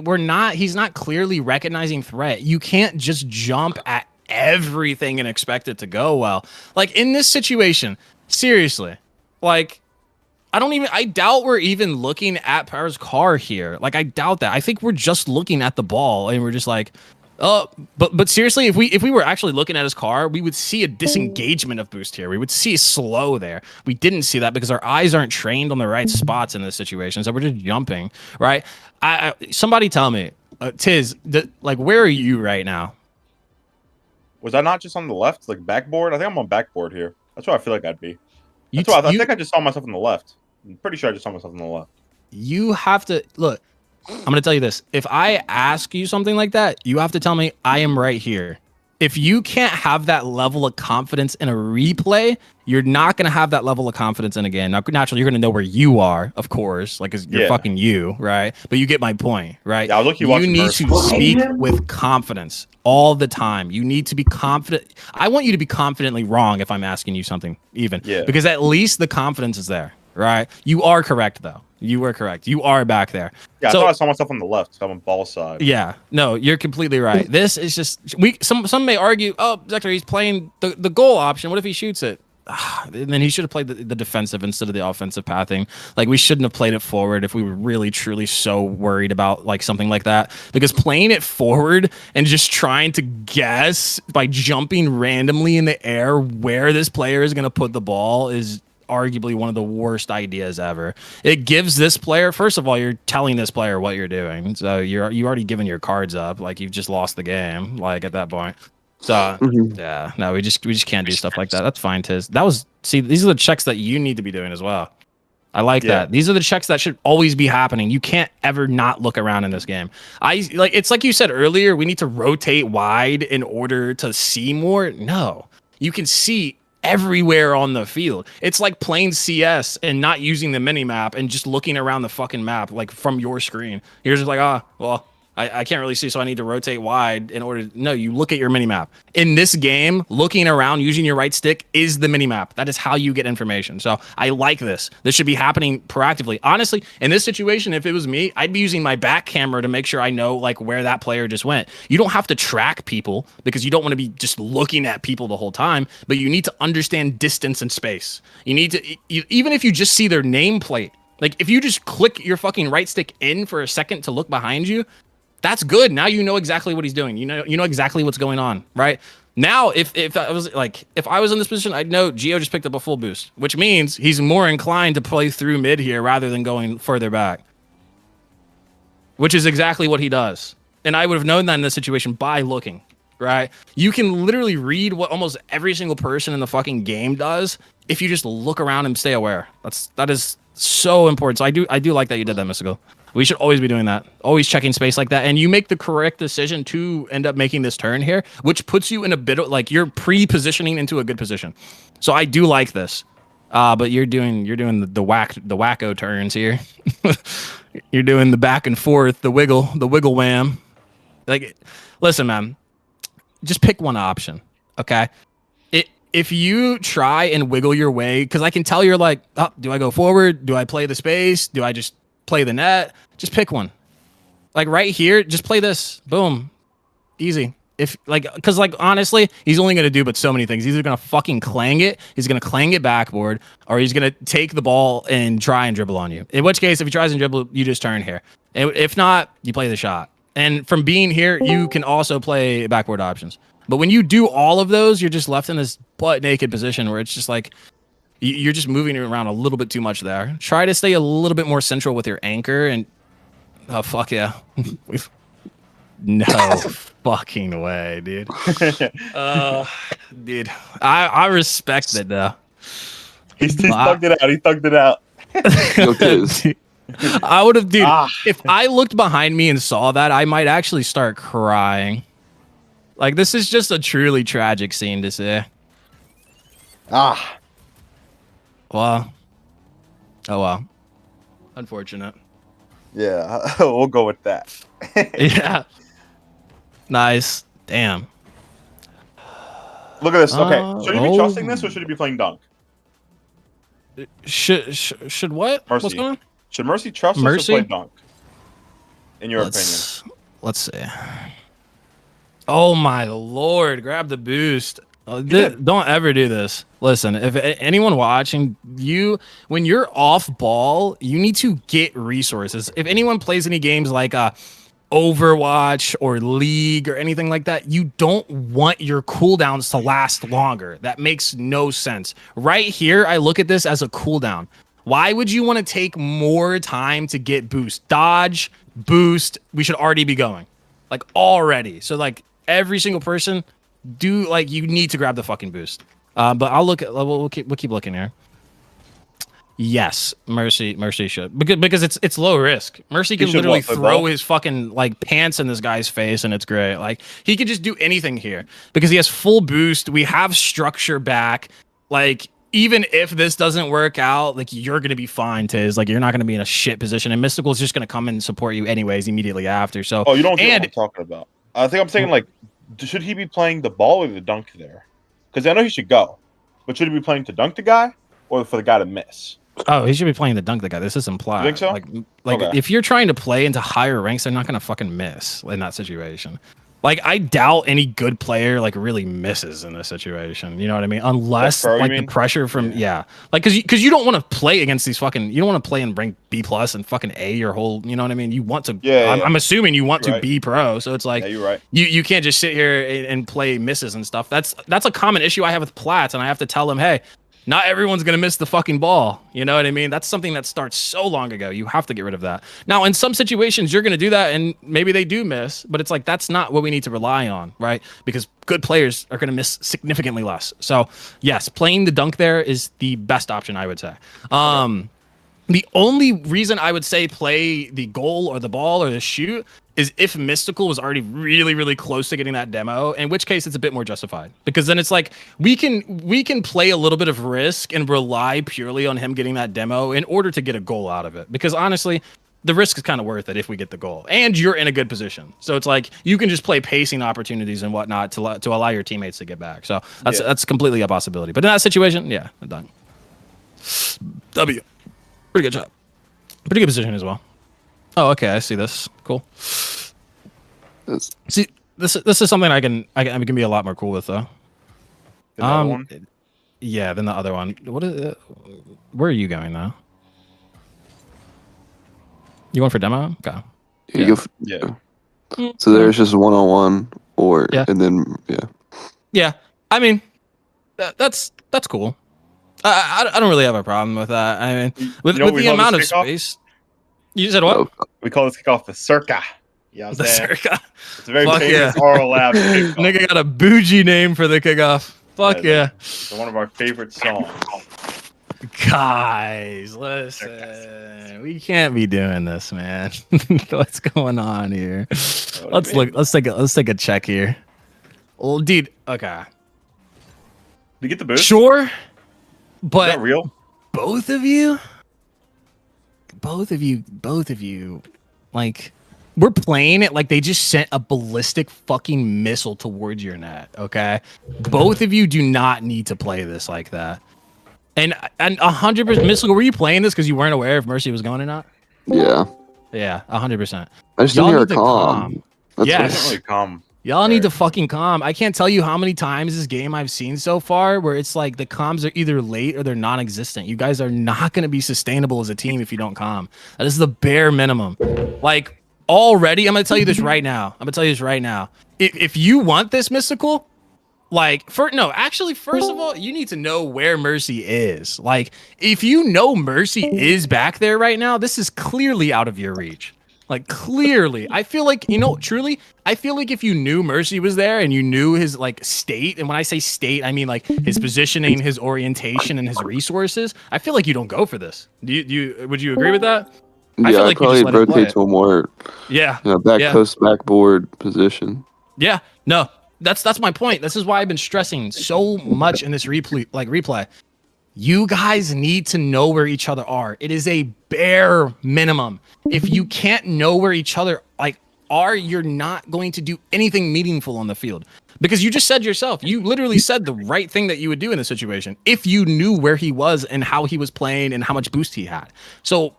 He's not clearly recognizing threat. You can't just jump at everything and expect it to go well. Like, in this situation, seriously, like. I doubt we're even looking at Power's car here. Like, I doubt that. I think we're just looking at the ball and we're just like, oh, but seriously, if we were actually looking at his car, we would see a disengagement of boost here. We would see slow there. We didn't see that because our eyes aren't trained on the right spots in this situation. So we're just jumping, right? Somebody tell me, Tiz, like, where are you right now? Was I not just on the left, like backboard? I think I'm on backboard here. That's where I feel like I'd be. I think I just saw myself on the left. I'm pretty sure I just saw myself on the left. You have to look. I'm going to tell you this. If I ask you something like that, you have to tell me I am right here. if you can't have that level of confidence in a replay, you're not going to have that level of confidence in a game. Now, naturally, you're going to know where you are, of course, like, cause you're fucking you, right? But you get my point, right? Yeah, you need to speak with confidence all the time. You need to be confident. I want you to be confidently wrong if I'm asking you something, even. Yeah. Because at least the confidence is there, right? You are correct, though. You were correct. You are back there. Yeah, I thought I saw myself on the left, so I'm on ball side. Yeah, no, you're completely right. This is just some may argue, oh, Zector, he's playing the goal option. What if he shoots it? And then he should have played the defensive instead of the offensive pathing. Like, we shouldn't have played it forward if we were really truly so worried about like something like that. Because playing it forward and just trying to guess by jumping randomly in the air where this player is going to put the ball is arguably one of the worst ideas ever. It gives this player, first of all, you're telling this player what you're doing, so you already given your cards up, like you've just lost the game, like at that point. So yeah, no, we just can't do stuff like that. That's fine, Tiz. These are the checks that you need to be doing as well. I like that. These are the checks that should always be happening. You can't ever not look around in this game. It's like you said earlier, we need to rotate wide in order to see more. No, you can see everywhere on the field. It's like playing CS and not using the mini map and just looking around the fucking map like from your screen. You're just like, well, I can't really see, so I need to rotate wide in order. No, you look at your mini map. In this game, looking around using your right stick is the mini map. That is how you get information. So I like this. This should be happening proactively. Honestly, in this situation, if it was me, I'd be using my back camera to make sure I know like where that player just went. You don't have to track people because you don't want to be just looking at people the whole time, but you need to understand distance and space. You need to, even if you just see their nameplate, like if you just click your fucking right stick in for a second to look behind you, that's good. Now you know exactly what he's doing. You know exactly what's going on, right? Now, if I was in this position, I'd know Gio just picked up a full boost, which means he's more inclined to play through mid here rather than going further back, which is exactly what he does. And I would have known that in this situation by looking, right? You can literally read what almost every single person in the fucking game does if you just look around and stay aware. That is so important. So I do like that you did that, Mystical. We should always be doing that. Always checking space like that. And you make the correct decision to end up making this turn here, which puts you in a bit of like you're pre-positioning into a good position. So I do like this. But you're doing the wacko turns here. You're doing the back and forth, the wiggle wham. Like, listen, man, just pick one option. Okay. If you try and wiggle your way, because I can tell you're like, oh, do I go forward? Do I play the space? Do I just play the net? Just pick one. Like right here, just play this. Boom. Easy. Because honestly, he's only going to do but so many things. He's either going to fucking clang it, he's going to clang it backboard, or he's going to take the ball and try and dribble on you. In which case, if he tries and dribble, you just turn here. If not, you play the shot. And from being here, you can also play backboard options. But when you do all of those, you're just left in this butt naked position where it's just like, you're just moving around a little bit too much there. Try to stay a little bit more central with your anchor and... Oh, fuck yeah. No fucking way, dude. Dude, I respect it, though. He thugged it out. He thugged it out. I would have, dude, if I looked behind me and saw that, I might actually start crying. Like, this is just a truly tragic scene to see. Well. Oh, well. Unfortunate. Yeah, we'll go with that. Yeah. Nice. Damn. Look at this. Okay, should he be trusting this or should he be playing dunk? Should what? Mercy. What's going on? Should Mercy trust or should play dunk? In your opinion. Let's see. Oh my lord! Grab the boost. Don't ever do this. Listen, if anyone watching when you're off ball, you need to get resources. If anyone plays any games like Overwatch or League or anything like that, you don't want your cooldowns to last longer. That makes no sense. Right here, I look at this as a cooldown. Why would you want to take more time to get boost? Dodge, boost, we should already be going. Like, already. So, like, every single person, you need to grab the fucking boost. But I'll look at, we'll keep looking here. Yes, Mercy should because it's low risk. Mercy can literally throw his fucking like pants in this guy's face and it's great. Like he could just do anything here because he has full boost. We have structure back. Like even if this doesn't work out, like you're gonna be fine, Tiz. Like you're not gonna be in a shit position, and Mystical is just gonna come and support you anyways immediately after. So you don't get what I'm talking about. I think I'm saying like, should he be playing the ball or the dunk there? Because I know he should go, but should he be playing to dunk the guy or for the guy to miss? Oh, he should be playing the dunk the guy. This is implied. You think so? Like okay. If you're trying to play into higher ranks, they're not gonna fucking miss in that situation. Like I doubt any good player like really misses in this situation. You know what I mean? Unless like the pressure from like because you don't want to play against these fucking. You don't want to play and bring B+ and fucking A your whole. You know what I mean? You want to. I'm assuming you want to be pro. So it's like you're right. You can't just sit here and play misses and stuff. That's a common issue I have with Plats, and I have to tell them, hey. Not everyone's going to miss the fucking ball. You know what I mean? That's something that starts so long ago. You have to get rid of that. Now, in some situations, you're going to do that, and maybe they do miss, but it's like that's not what we need to rely on, right? Because good players are going to miss significantly less. So, yes, playing the dunk there is the best option, I would say. The only reason I would say play the goal or the ball or the shoot is if Mystical was already really, really close to getting that demo, in which case it's a bit more justified. Because then it's like we can play a little bit of risk and rely purely on him getting that demo in order to get a goal out of it. Because honestly, the risk is kind of worth it if we get the goal. And you're in a good position. So it's like you can just play pacing opportunities and whatnot to allow your teammates to get back. So that's completely a possibility. But in that situation, yeah, I'm done. W. Pretty good job. Pretty good position as well. Oh, okay. I see this. Cool. See, this is something I can be a lot more cool with though. One? Yeah, than the other one. What is it? Where are you going though? You going for demo? Okay. Yeah. So there's just 1-on-1 or and then Yeah. I mean, that's cool. I don't really have a problem with that. I mean, with the amount of space. You said what? We call this kickoff the circa. Yeah, the circa. It's a very famous oral lab kickoff. Nigga got a bougie name for the kickoff. Fuck yeah. It's one of our favorite songs. Guys, listen. We can't be doing this, man. What's going on here? Let's look. Let's take a check here. Well, dude. Okay. Did you get the boost? Sure. But is that real? Both of you, like, we're playing it like they just sent a ballistic fucking missile towards your net, okay? Both of you do not need to play this like that. And 100%, Mystical, were you playing this because you weren't aware if Mercy was going or not? Yeah. Yeah, 100%. I just didn't hear a calm. Yes. Really calm. Y'all need to fucking calm. I can't tell you how many times this game I've seen so far where it's like the comms are either late or they're non-existent. You guys are not going to be sustainable as a team if you don't calm. That is the bare minimum. Like, already, I'm going to tell you this right now. If you want this, Mystical, like, first of all, you need to know where Mercy is. Like, if you know Mercy is back there right now, this is clearly out of your reach. Like, clearly, I feel like, truly, I feel like if you knew Mercy was there and you knew his, like, state, and when I say state, I mean, like, his positioning, his orientation, and his resources, I feel like you don't go for this. Would you agree with that? Yeah, I feel like probably rotate to a more coast backboard position. Yeah, no, that's my point. This is why I've been stressing so much in this replay. You guys need to know where each other are. It is a bare minimum. If you can't know where each other are, you're not going to do anything meaningful on the field. Because you just said yourself, you literally said the right thing that you would do in this situation if you knew where he was and how he was playing and how much boost he had. So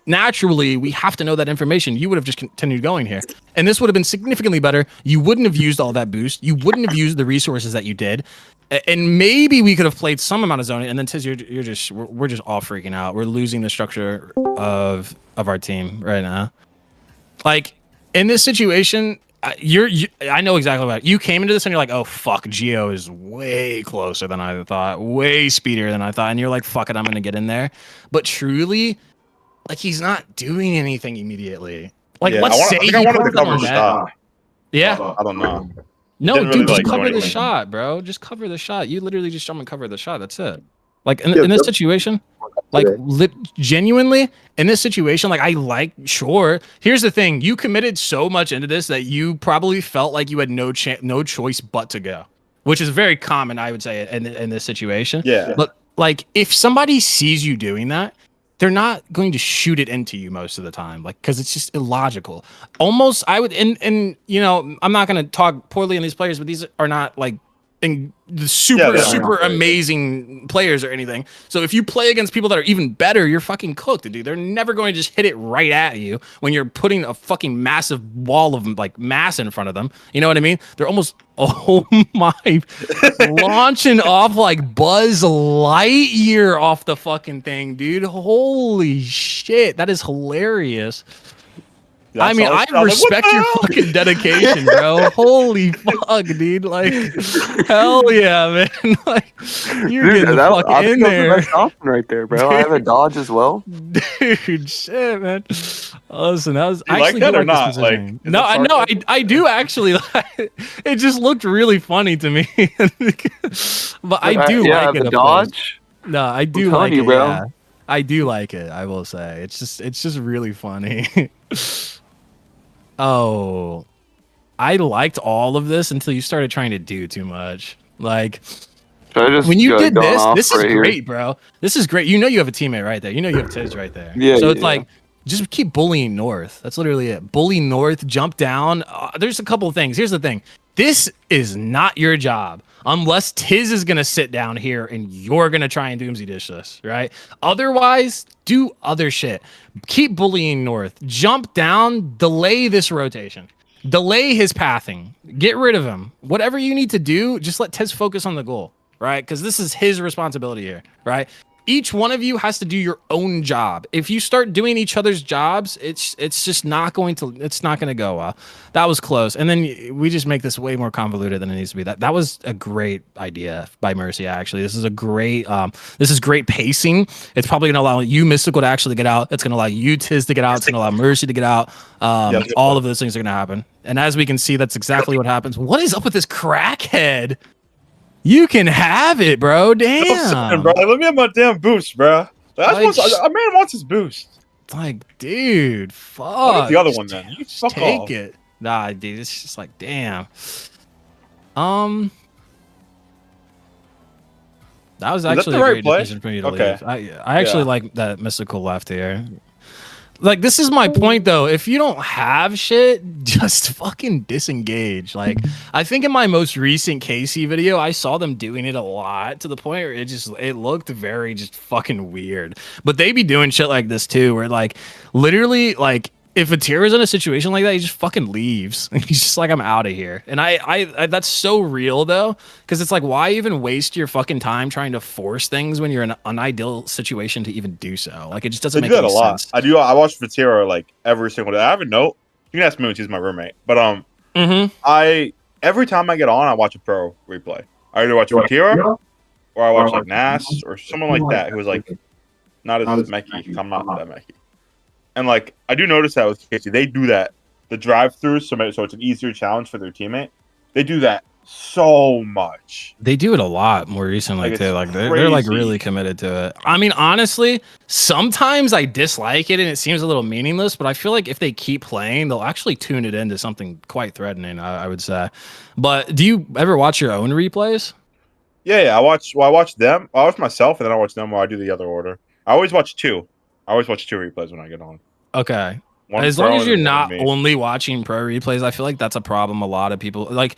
naturally, we have to know that information. You would have just continued going here. And this would have been significantly better. You wouldn't have used all that boost. You wouldn't have used the resources that you did. And maybe we could have played some amount of zoning. And then Tiz, we're just all freaking out. We're losing the structure of our team right now. Like, in this situation, I know exactly what you came into this and you're like, oh fuck, Geo is way closer than I thought, way speedier than I thought, and you're like, fuck it, I'm gonna get in there. But truly, like, he's not doing anything immediately. Like, let's say he wanted to cover the shot. Yeah, I don't know. No, dude, just cover the shot, bro. Just cover the shot. You literally just jump and cover the shot. That's it. Like in this situation. Like genuinely in this situation, like sure. Here's the thing: you committed so much into this that you probably felt like you had no choice but to go, which is very common, I would say, in this situation. Yeah. But like, if somebody sees you doing that, they're not going to shoot it into you most of the time, like, because it's just illogical. Almost, I would, and you know, I'm not going to talk poorly on these players, but these are not like the super amazing players or anything. So if you play against people that are even better, you're fucking cooked, dude. They're never going to just hit it right at you when you're putting a fucking massive wall of like mass in front of them. You know what I mean? They're almost launching off like Buzz Lightyear off the fucking thing, dude. Holy shit, that is hilarious. I mean, I respect your fucking dedication, bro. Holy fuck, dude! Like, hell yeah, man! Like, you're getting the fuck in there. That's the best option right there, bro. Dude. I have a dodge as well. Dude, shit, man. Listen, that was you like that or not? Like, no, I do actually. It just looked really funny to me, but I do like it. The dodge. No, I do like it, bro. Yeah. I do like it. I will say, it's just really funny. Oh, I liked all of this until you started trying to do too much. Like, when you did this is great, bro. This is great. You know you have a teammate right there. You know you have Tiz right there. Yeah. So it's like, just keep bullying North. That's literally it. Bully North, jump down. There's a couple of things. Here's the thing. This is not your job unless Tiz is going to sit down here and you're going to try and doomsday dish this, right? Otherwise, do other shit. Keep bullying North. Jump down, delay this rotation. Delay his pathing. Get rid of him. Whatever you need to do, just let Tiz focus on the goal, right? Because this is his responsibility here, right? Each one of you has to do your own job. If you start doing each other's jobs, it's just not going to go well. That was close. And then we just make this way more convoluted than it needs to be. That was a great idea by Mercy, actually. This is great pacing. It's probably gonna allow you, Mystical, to actually get out. It's gonna allow you, Tiz, to get out. It's gonna allow Mercy to get out. All of those things are gonna happen. And as we can see, that's exactly what happens. What is up with this crackhead? You can have it, bro. Damn, bro. Let me have my damn boost, bro. A man wants his boost. Like, dude, fuck. The other one, then. You fuck take off. It. Nah, dude. It's just like, damn. That was actually a great decision for you to leave. I actually like that Mystical left here. Like, this is my point, though. If you don't have shit, just fucking disengage. Like, I think in my most recent KC video, I saw them doing it a lot to the point where it looked very just fucking weird. But they be doing shit like this, too, where, like, literally, like, if a tier is in a situation like that, he just fucking leaves. He's just like, I'm out of here. And I that's so real, though, because it's like, why even waste your fucking time trying to force things when you're in an unideal situation to even do so? Like, it just doesn't make any sense. I do. I watch Vatira like every single day. I have a note. You can ask Moon. She's my roommate. But every time I get on, I watch a pro replay. I either watch Vatira or I watch like Nas or someone like that who's like not as mechy. I'm not that mechy. And, like, I do notice that with KC. They do that. The drive-throughs, so it's an easier challenge for their teammate. They do that so much. They do it a lot more recently, too. Like, they're, like, really committed to it. I mean, honestly, sometimes I dislike it, and it seems a little meaningless, but I feel like if they keep playing, they'll actually tune it into something quite threatening, I would say. But do you ever watch your own replays? Yeah. I watch them. I watch myself, and then I watch them while I do the other order. I always watch two. I always watch two replays when I get on. Okay. As long as you're not only watching pro replays, I feel like that's a problem. A lot of people like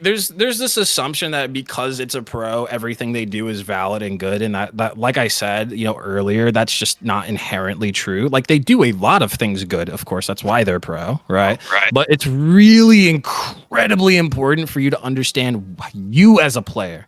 there's this assumption that because it's a pro, everything they do is valid and good. And that like I said, earlier, that's just not inherently true. Like, they do a lot of things good. Of course, that's why they're pro, right? But it's really incredibly important for you to understand you as a player.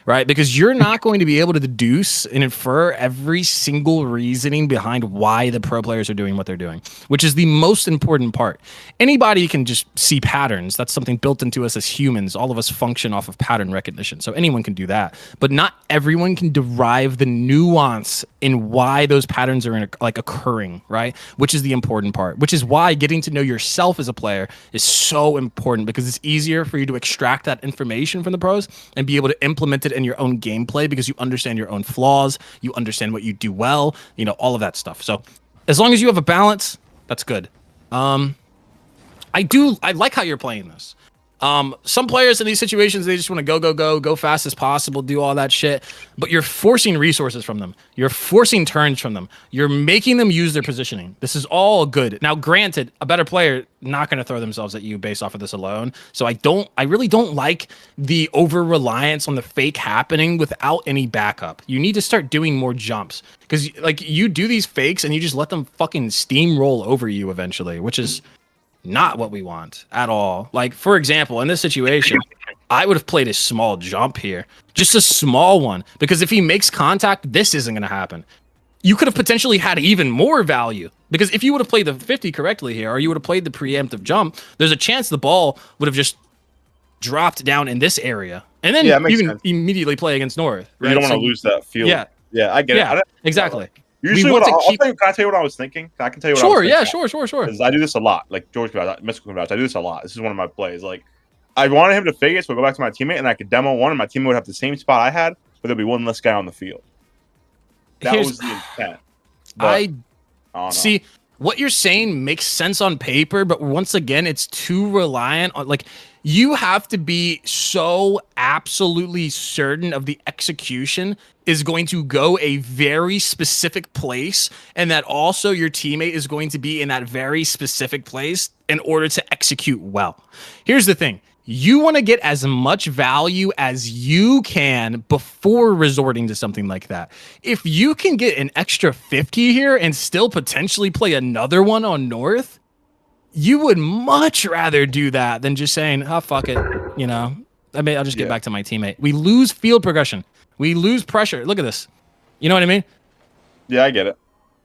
Right, because you're not going to be able to deduce and infer every single reasoning behind why the pro players are doing what they're doing, which is the most important part. Anybody can just see patterns. That's something built into us as humans. All of us function off of pattern recognition, so anyone can do that. But not everyone can derive the nuance in why those patterns are occurring, right? Which is the important part. Which is why getting to know yourself as a player is so important, because it's easier for you to extract that information from the pros and be able to implement it in your own gameplay because you understand your own flaws, you understand what you do well, all of that stuff. So as long as you have a balance, that's good. I like how you're playing this. Some players in these situations, they just want to go fast as possible, do all that shit, but you're forcing resources from them. You're forcing turns from them. You're making them use their positioning. This is all good. Now, granted, a better player not going to throw themselves at you based off of this alone. So I really don't like the over-reliance on the fake happening without any backup. You need to start doing more jumps because like you do these fakes and you just let them fucking steamroll over you eventually, which is not what we want at all. Like, for example, in this situation, I would have played a small jump here. Just a small one. Because if he makes contact, this isn't going to happen. You could have potentially had even more value. Because if you would have played the 50 correctly here, or you would have played the preemptive jump, there's a chance the ball would have just dropped down in this area. And then you can immediately play against North. Right? You don't want to lose that field. Yeah, I get it. Exactly. Usually, can I tell you what I was thinking? I can tell you what I was thinking. Sure. Because I do this a lot. Like George Mystical Congrats, I do this a lot. This is one of my plays. Like, I wanted him to fake it, so I go back to my teammate, and I could demo one, and my teammate would have the same spot I had, but there'd be one less guy on the field. That was the intent. But, I see what you're saying makes sense on paper, but once again, it's too reliant on like. You have to be so absolutely certain of the execution is going to go a very specific place, and that also your teammate is going to be in that very specific place in order to execute well. Here's the thing. You want to get as much value as you can before resorting to something like that. If you can get an extra 50 here and still potentially play another one on North, you would much rather do that than just saying, oh, fuck it. I'll just get back to my teammate. We lose field progression. We lose pressure. Look at this. You know what I mean? Yeah, I get it.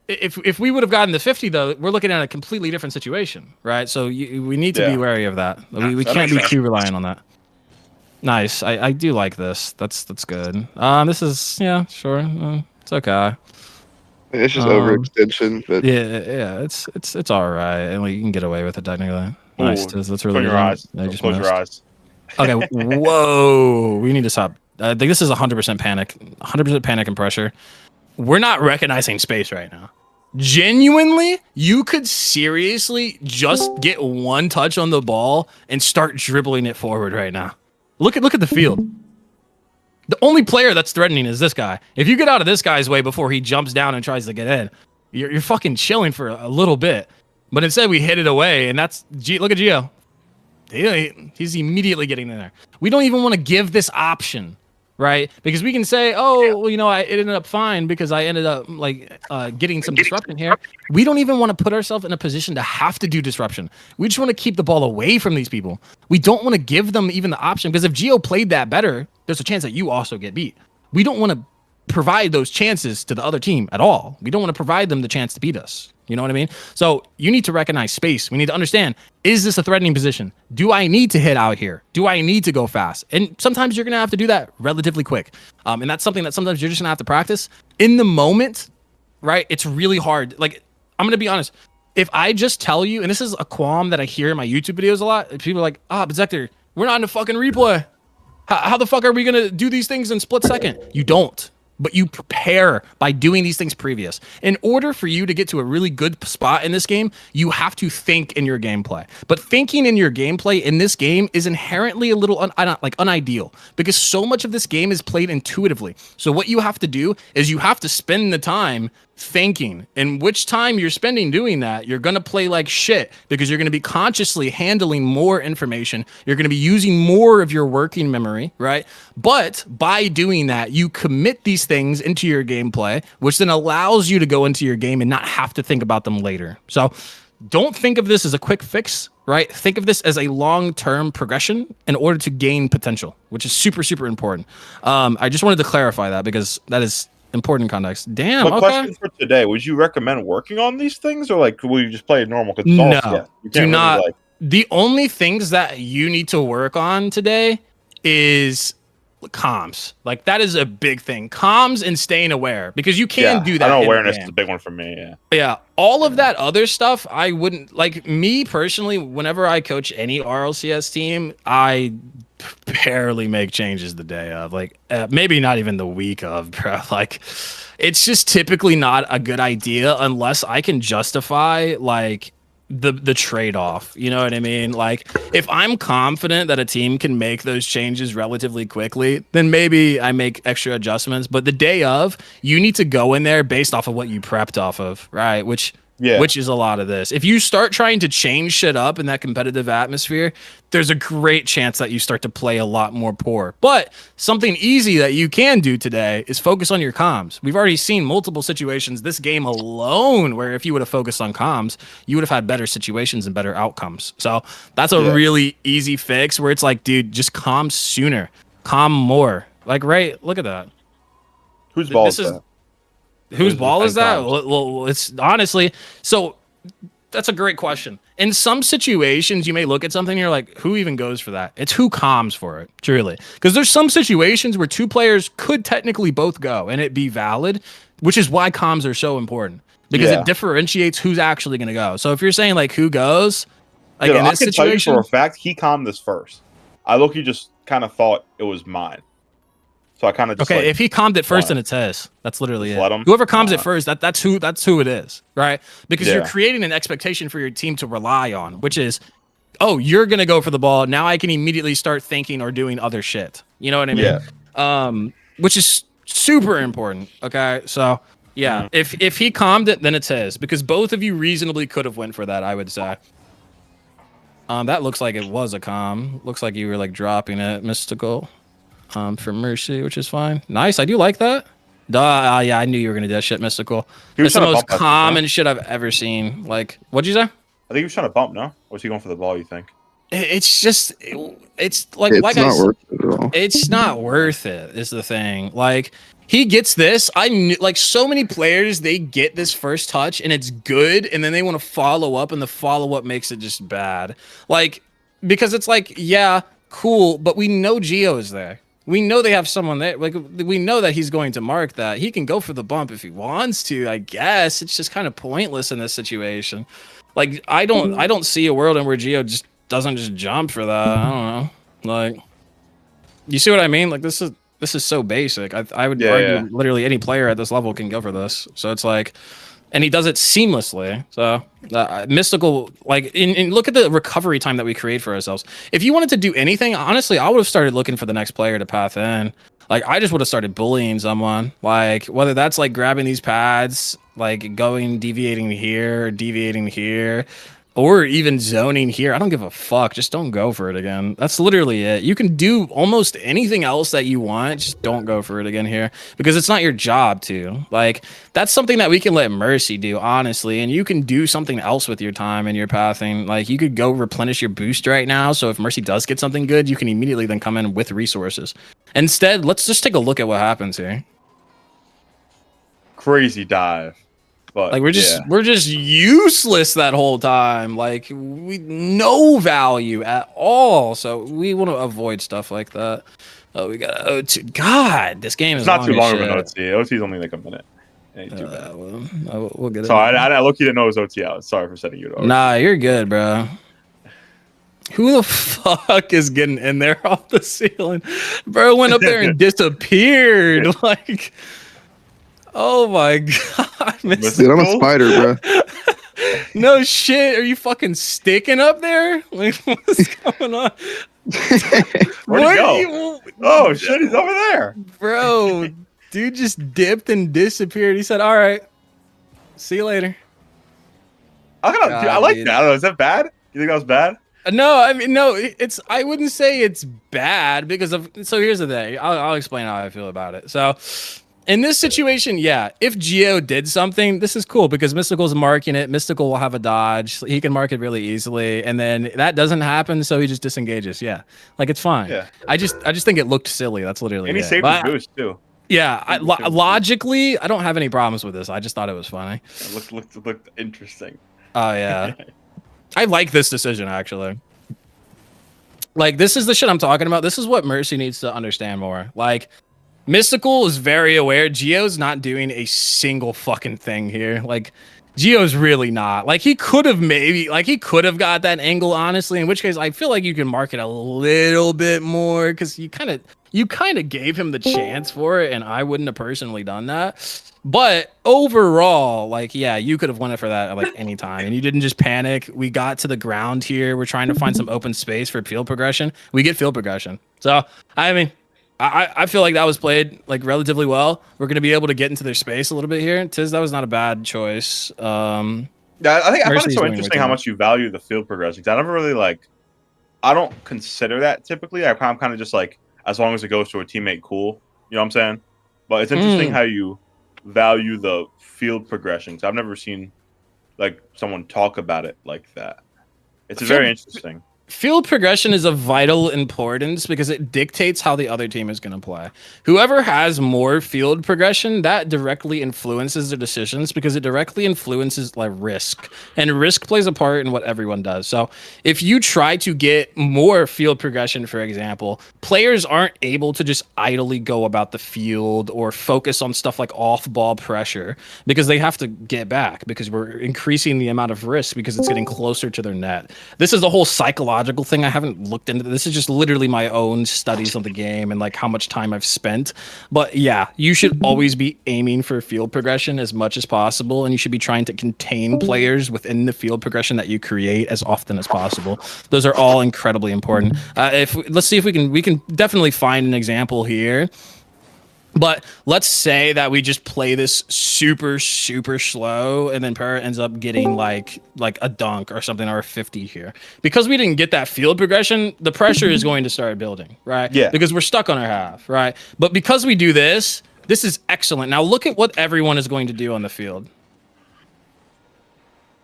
If we would have gotten the 50, though, we're looking at a completely different situation, right? So we need to be wary of that. We can't be too reliant on that. Nice. I do like this. That's good. This is, sure. It's okay. It's just overextension, but it's all right, and you can get away with it technically. Nice, that's really good. Close your eyes. Okay, whoa, we need to stop. I think this is 100% panic, 100% panic and pressure. We're not recognizing space right now. Genuinely, you could seriously just get one touch on the ball and start dribbling it forward right now. Look at the field. The only player that's threatening is this guy. If you get out of this guy's way before he jumps down and tries to get in, you're fucking chilling for a little bit. But instead, we hit it away, and look at Gio. He's immediately getting in there. We don't even want to give this option, right? Because we can say, it ended up fine because I ended up getting some disruption here. We don't even want to put ourselves in a position to have to do disruption. We just want to keep the ball away from these people. We don't want to give them even the option because if Gio played that better, there's a chance that you also get beat. We don't want to provide those chances to the other team at all. We don't want to provide them the chance to beat us. You know what I mean? So you need to recognize space. We need to understand, is this a threatening position? Do I need to hit out here? Do I need to go fast? And sometimes you're going to have to do that relatively quick. And that's something that sometimes you're just going to have to practice. In the moment, right, it's really hard. Like, I'm going to be honest. If I just tell you, and this is a qualm that I hear in my YouTube videos a lot, people are like, but Zector, we're not in a fucking replay. How the fuck are we going to do these things in split second? You don't. But you prepare by doing these things previous. In order for you to get to a really good spot in this game, you have to think in your gameplay. But thinking in your gameplay in this game is inherently a little unideal because so much of this game is played intuitively. So what you have to do is you have to spend the time thinking, and which time you're spending doing that, you're going to play like shit because you're going to be consciously handling more information. You're going to be using more of your working memory, right? But by doing that, you commit these things into your gameplay, which then allows you to go into your game and not have to think about them later. So don't think of this as a quick fix, right? Think of this as a long-term progression in order to gain potential, which is super, super important. I just wanted to clarify that because that is important context. Damn. But question for today: would you recommend working on these things, or will you just play it normal? No, do not. The only things that you need to work on today is comms. Like, that is a big thing. Comms and staying aware, because you can do that. I know awareness is a big one for me. Yeah. All of that other stuff, I wouldn't, like, me personally, whenever I coach any RLCS team, I barely make changes the day of, like maybe not even the week of, bro. Like it's just typically not a good idea unless I can justify like the trade-off. You know what I mean? Like if I'm confident that a team can make those changes relatively quickly, then maybe I make extra adjustments. But the day of, you need to go in there based off of what you prepped off of, right? Which is a lot of this. If you start trying to change shit up in that competitive atmosphere, there's a great chance that you start to play a lot more poor. But something easy that you can do today is focus on your comms. We've already seen multiple situations this game alone where if you would have focused on comms, you would have had better situations and better outcomes. So that's a really easy fix where it's like, dude, just comm sooner, comm more. Like, right? Look at that. Whose ball is that? Whose ball is that? Well, it's honestly, so that's a great question. In some situations, you may look at something and you're like, who even goes for that? It's who comms for it, truly. Because there's some situations where two players could technically both go and it be valid, which is why comms are so important. Because it differentiates who's actually going to go. So if you're saying like who goes, like in this situation, I can tell you for a fact he commed this first. I look-y just kind of thought it was mine. So I kind of just if he commed it first, then it's his. That's literally it. Whoever comms it first, that's who it is, right? Because you're creating an expectation for your team to rely on, which is, oh, you're gonna go for the ball. Now I can immediately start thinking or doing other shit. You know what I mean? Yeah. Which is super important. Okay, so if he commed it, then it's his, because both of you reasonably could have went for that, I would say. That looks like it was a comm. Looks like you were like dropping it, Mystical. For Mercy, which is fine. Nice, I do like that. Yeah, I knew you were gonna do that shit, Mystical. It's the most common shit I've ever seen. Like, what'd you say? I think he was trying to bump, no? Or was he going for the ball, you think? It's just, it's like, it's not worth it at all. It's not worth it, is the thing. Like, he gets this. I knew, like, so many players, they get this first touch and it's good, and then they want to follow up, and the follow up makes it just bad. Like, because it's like, yeah, cool, but we know Geo is there. We know they have someone there. Like, we know that he's going to mark that. He can go for the bump if he wants to, I guess. It's just kind of pointless in this situation. Like, I don't see a world in where Geo just doesn't just jump for that. I don't know. Like, you see what I mean? Like, this is so basic. I would argue literally any player at this level can go for this. So it's like, and he does it seamlessly. So Mystical, like, and look at the recovery time that we create for ourselves. If you wanted to do anything, honestly, I would have started looking for the next player to path in. Like, I just would have started bullying someone. Like, whether that's like grabbing these pads, like deviating here, or even zoning here. I don't give a fuck. Just don't go for it again. That's literally it. You can do almost anything else that you want. Just don't go for it again here, because it's not your job to. Like, that's something that we can let Mercy do, honestly. And you can do something else with your time and your pathing. Like, you could go replenish your boost right now. So if Mercy does get something good, you can immediately then come in with resources. Instead, let's just take a look at what happens here. Crazy dive. But, like, we're just useless that whole time. Like, we no value at all. So we want to avoid stuff like that. Oh, we got O2. God, this game is not too long of an OT. OT is only like a minute. We'll get it. So I look, you didn't know it was OT out. Sorry for setting you to OT. Nah, you're good, bro. Who the fuck is getting in there off the ceiling? Bro went up there and disappeared. Like, oh my god, dude, I'm a spider, bro. No shit, are you fucking sticking up there? Like, what's going on? Where'd he go? Oh shit, he's over there, bro. Dude just dipped and disappeared. He said, "All right, see you later." I like that. I don't know. Is that bad? You think that was bad? No, I mean, no. I wouldn't say it's bad because of. So here's the thing. I'll explain how I feel about it. So, in this situation, yeah, if Geo did something, this is cool because Mystical's marking it. Mystical will have a dodge. He can mark it really easily, and then that doesn't happen, so he just disengages. Yeah, like, it's fine. Yeah. I just think it looked silly. That's literally. And he saved his boost too. Yeah, logically, I don't have any problems with this. I just thought it was funny. It looked interesting. Oh yeah, I like this decision actually. Like, this is the shit I'm talking about. This is what Mercy needs to understand more. Like, Mystical is very aware. Geo's not doing a single fucking thing here. Like, Gio's really not. Like he could have got that angle, honestly, in which case I feel like you can market a little bit more because you kind of gave him the chance for it, and I wouldn't have personally done that. But overall, like, yeah, you could have won it for that at like any time, and you didn't just panic. We got to the ground here. We're trying to find some open space for field progression. We get field progression. So I mean, I feel like that was played like relatively well. We're going to be able to get into their space a little bit here. Tiz, that was not a bad choice. Yeah, I find it so interesting how much you value the field progression. I never really I don't consider that typically. I'm kind of just like, as long as it goes to a teammate, cool. You know what I'm saying? But it's interesting how you value the field progression. I've never seen like someone talk about it like that. It's very interesting. Field progression is of vital importance because it dictates how the other team is going to play. Whoever has more field progression, that directly influences their decisions because it directly influences like risk. And risk plays a part in what everyone does. So if you try to get more field progression, for example, players aren't able to just idly go about the field or focus on stuff like off-ball pressure because they have to get back because we're increasing the amount of risk because it's getting closer to their net. This is the whole psychological thing. I haven't looked into this. Is just literally my own studies of the game and like how much time I've spent. But yeah, you should always be aiming for field progression as much as possible, and you should be trying to contain players within the field progression that you create as often as possible. Those are all incredibly important. Let's see if we can definitely find an example here. But let's say that we just play this super slow, and then Para ends up getting like a dunk or something, or a 50 here. Because we didn't get that field progression, the pressure is going to start building, right? Yeah. Because we're stuck on our half, right? But because we do this is excellent. Now look at what everyone is going to do on the field.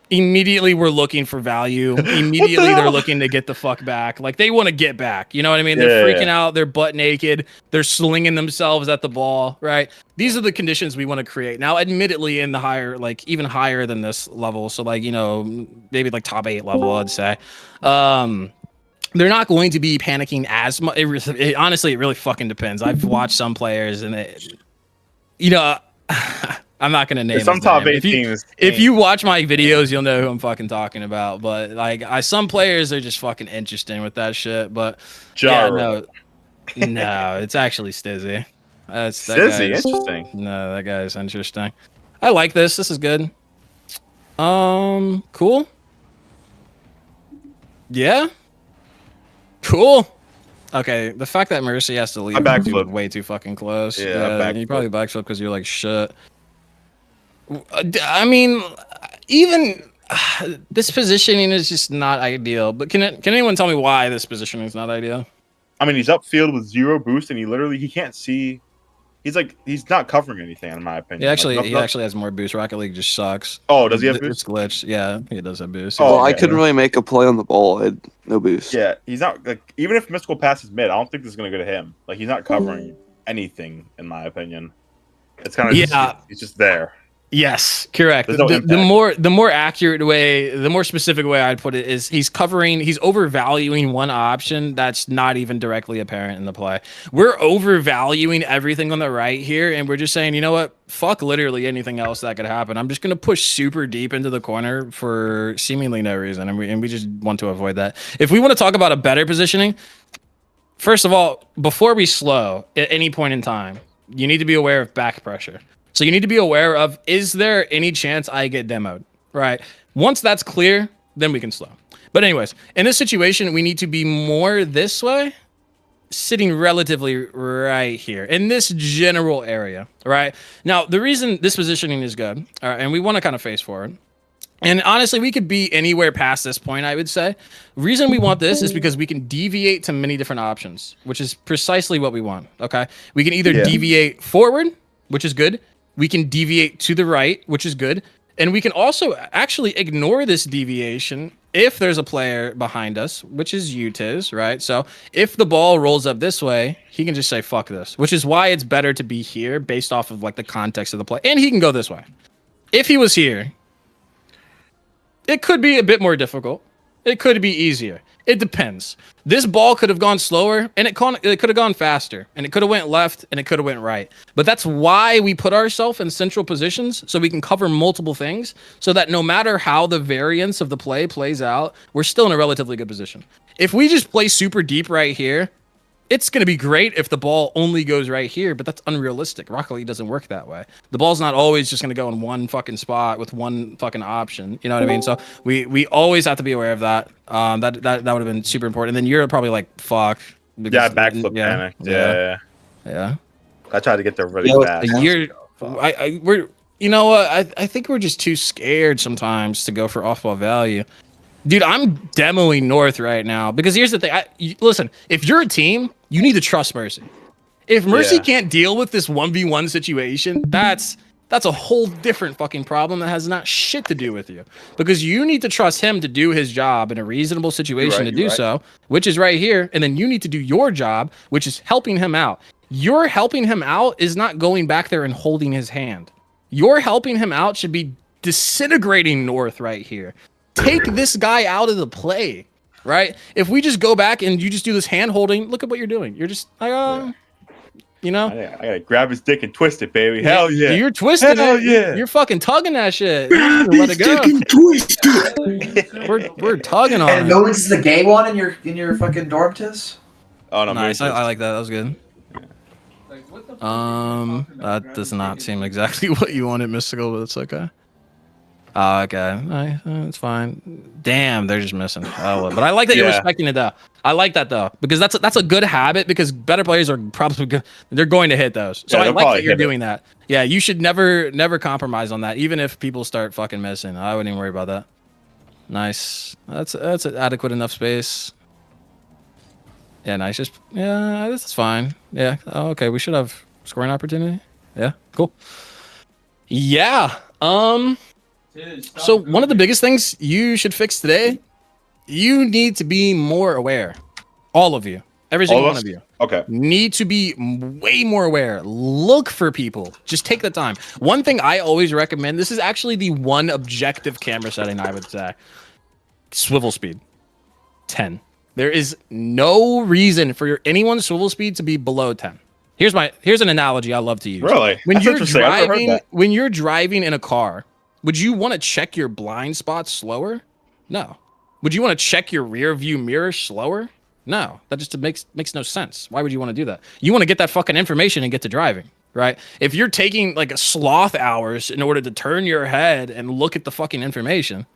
Immediately we're looking for value. Immediately they're looking to get the fuck back. Like they want to get back. You know what I mean? They're freaking out. They're butt naked. They're slinging themselves at the ball, right? These are the conditions we want to create. Now, admittedly, in the higher, like even higher than this level, so like, you know, maybe like top 8 level, I'd say. They're not going to be panicking as much. Honestly, it really fucking depends. I've watched some players and I'm not gonna name some top 8 teams. If you watch my videos, you'll know who I'm fucking talking about. But like, some players are just fucking interesting with that shit. But no, it's actually Stizzy. Stizzy, interesting. No, that guy is interesting. I like this. This is good. Cool. Yeah. Cool. Okay, the fact that Mercy has to leave way too fucking close. Yeah, you probably backflip because you're like shit. I mean, even this positioning is just not ideal. But can anyone tell me why this positioning is not ideal? I mean, he's upfield with 0 boost, and he can't see. He's not covering anything, in my opinion. He actually has more boost. Rocket League just sucks. Oh, does he have boost? It's glitched. Yeah, he does have boost. Oh, I couldn't really make a play on the ball. I had no boost. Yeah, he's not like, even if mystical pass is mid, I don't think this is gonna go to him. Like, he's not covering anything, in my opinion. It's kind of he's just there. Yes, correct. The more accurate way, the more specific way I'd put it is he's overvaluing one option that's not even directly apparent in the play. We're overvaluing everything on the right here, and we're just saying, you know what? Fuck literally anything else that could happen. I'm just gonna push super deep into the corner for seemingly no reason, and we just want to avoid that. If we want to talk about a better positioning, first of all, before we slow at any point in time, you need to be aware of back pressure. So you need to be aware of, is there any chance I get demoed, right? Once that's clear, then we can slow. But anyways, in this situation, we need to be more this way, sitting relatively right here in this general area, right? Now, the reason this positioning is good, and we want to kind of face forward, and honestly, we could be anywhere past this point, I would say. The reason we want this is because we can deviate to many different options, which is precisely what we want, okay? We can either deviate forward, which is good. We can deviate to the right, which is good. And we can also actually ignore this deviation if there's a player behind us, which is you, Tiz, right? So if the ball rolls up this way, he can just say, fuck this, which is why it's better to be here based off of like the context of the play. And he can go this way. If he was here, it could be a bit more difficult. It could be easier. It depends. This ball could have gone slower, and it could have gone faster, and it could have went left, and it could have went right. But that's why we put ourselves in central positions, so we can cover multiple things, so that no matter how the variance of the play plays out, we're still in a relatively good position. If we just play super deep right here, it's going to be great if the ball only goes right here, but that's unrealistic. Rocket League doesn't work that way. The ball's not always just going to go in one fucking spot with one fucking option. You know what I mean? So we always have to be aware of that. That would have been super important. And then you're probably like, fuck. Yeah, backflip panicked. Yeah. I tried to get there really fast. We're, you know what? I think we're just too scared sometimes to go for off-ball value. Dude, I'm demoing North right now because here's the thing. Listen, if you're a team, you need to trust Mercy. If Mercy can't deal with this 1v1 situation, that's a whole different fucking problem that has not shit to do with you. Because you need to trust him to do his job in a reasonable situation to do so, which is right here. And then you need to do your job, which is helping him out. Your helping him out is not going back there and holding his hand. Your helping him out should be disintegrating North right here. Take this guy out of the play, right? If we just go back and you just do this hand holding, look at what you're doing. You're just like, you know, I gotta grab his dick and twist it, baby. Hell yeah! You're twisting it. Yeah. You're fucking tugging that shit. Grab his dick and twist it. We're tugging on it. And no, this is the gay one in your fucking dorm tis. Oh no, nice. I like that. That was good. That does not seem exactly what you wanted, Mystical, but it's okay. Okay, it's fine. Damn, they're just missing. But I like that you're respecting it though. I like that though because that's a good habit because better players are probably good. They're going to hit those. So I like that you're doing that. Yeah, you should never compromise on that. Even if people start fucking missing, I wouldn't even worry about that. Nice. That's an adequate enough space. Yeah, nice. This is fine. Yeah. Oh, okay. We should have scoring opportunity. Yeah. Cool. Yeah. So one of the biggest things you should fix today, you need to be more aware. All of you, every single one of you. Okay. Need to be way more aware. Look for people. Just take the time. One thing I always recommend, this is actually the one objective camera setting I would say. Swivel speed. 10. There is no reason for anyone's swivel speed to be below 10. Here's an analogy I love to use. Really? When you're driving in a car, would you want to check your blind spots slower? No. Would you want to check your rear view mirror slower? No. That just makes no sense. Why would you want to do that? You want to get that fucking information and get to driving, right? If you're taking like a sloth hours in order to turn your head and look at the fucking information,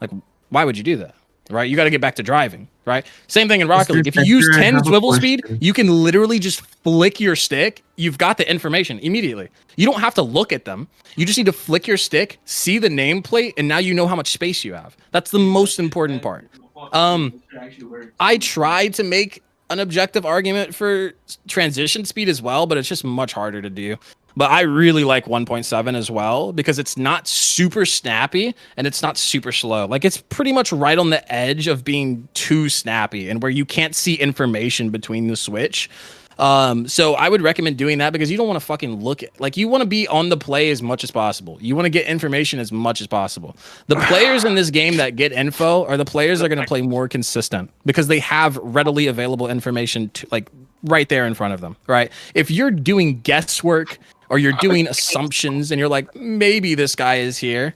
like why would you do that? Right? You got to get back to driving, right? Same thing in Rocket League. If you use 10 swivel speed, you can literally just flick your stick. You've got the information immediately. You don't have to look at them. You just need to flick your stick, see the nameplate, and now you know how much space you have. That's the most important part. I tried to make an objective argument for transition speed as well, but it's just much harder to do. But I really like 1.7 as well because it's not super snappy and it's not super slow. Like it's pretty much right on the edge of being too snappy and where you can't see information between the switch. So I would recommend doing that because you don't want to fucking look at, like you want to be on the play as much as possible. You want to get information as much as possible. The players in this game that get info are the players that are going to play more consistent because they have readily available information to, like right there in front of them, right? If you're doing guesswork or you're doing assumptions and you're like, maybe this guy is here,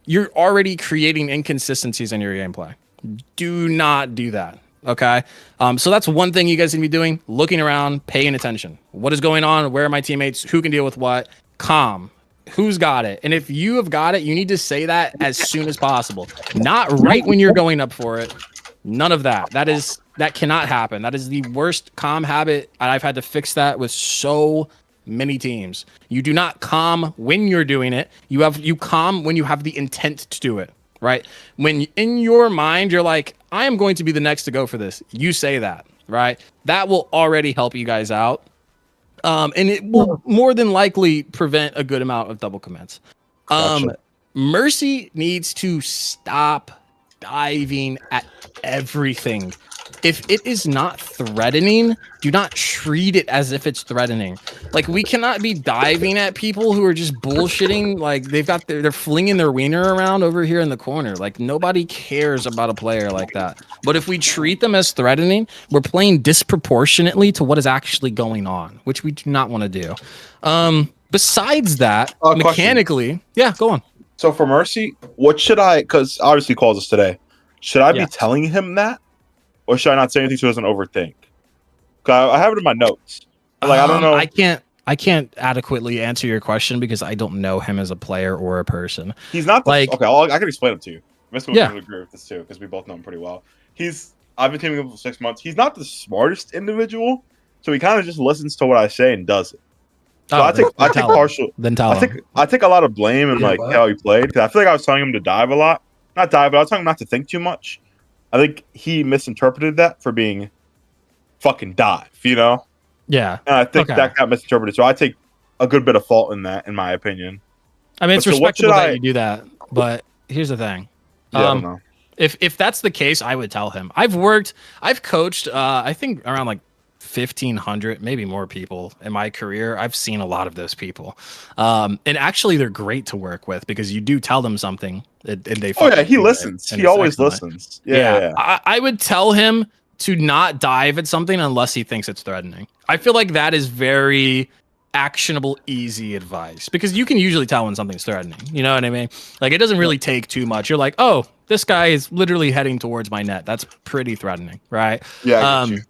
you're already creating inconsistencies in your gameplay. Do not do that. Okay. So that's one thing you guys need to be doing, looking around, paying attention. What is going on? Where are my teammates? Who can deal with what? Calm. Who's got it? And if you have got it, you need to say that as soon as possible. Not right when you're going up for it. None of that. That cannot happen. That is the worst calm habit. And I've had to fix that with so many teams. You do not calm when you're doing it. You calm when you have the intent to do it, right? When in your mind you're like, I am going to be the next to go for this. You say that, right? That will already help you guys out. And it will more than likely prevent a good amount of double commits. Gotcha. Mercy needs to stop diving at everything. if it is not threatening, do not treat it as if it's threatening. Like, we cannot be diving at people who are just bullshitting. Like, they're flinging their wiener around over here in the corner. Like, nobody cares about a player like that. But if we treat them as threatening, we're playing disproportionately to what is actually going on, which we do not want to do. Besides that, mechanically, yeah, go on. So for Mercy, what should I? Because obviously he calls us today. Should I be telling him that, or should I not say anything so he doesn't overthink? Cause I have it in my notes. Like I don't know. I can't adequately answer your question because I don't know him as a player or a person. He's not like okay. I can explain him to you. Mr. Wilson will agree with this too because we both know him pretty well. I've been teaming him for 6 months. He's not the smartest individual, so he kind of just listens to what I say and does it. So I take partial. Then tell him. I take a lot of blame in like how he played because I feel like I was telling him to dive a lot, not dive, but I was telling him not to think too much. I think he misinterpreted that for being fucking dive, you know? Yeah. And I think that got misinterpreted. So I take a good bit of fault in that, in my opinion. I mean, it's respectable that you do that, but here's the thing. Yeah, I don't know. If that's the case, I would tell him. I've coached, I think around like 1,500, maybe more people in my career. I've seen a lot of those people. And actually they're great to work with because you do tell them something and they he listens. He always listens. Yeah. I would tell him to not dive at something unless he thinks it's threatening. I feel like that is very actionable, easy advice because you can usually tell when something's threatening. You know what I mean? Like, it doesn't really take too much. You're like, oh, this guy is literally heading towards my net. That's pretty threatening, right? Yeah. I get you.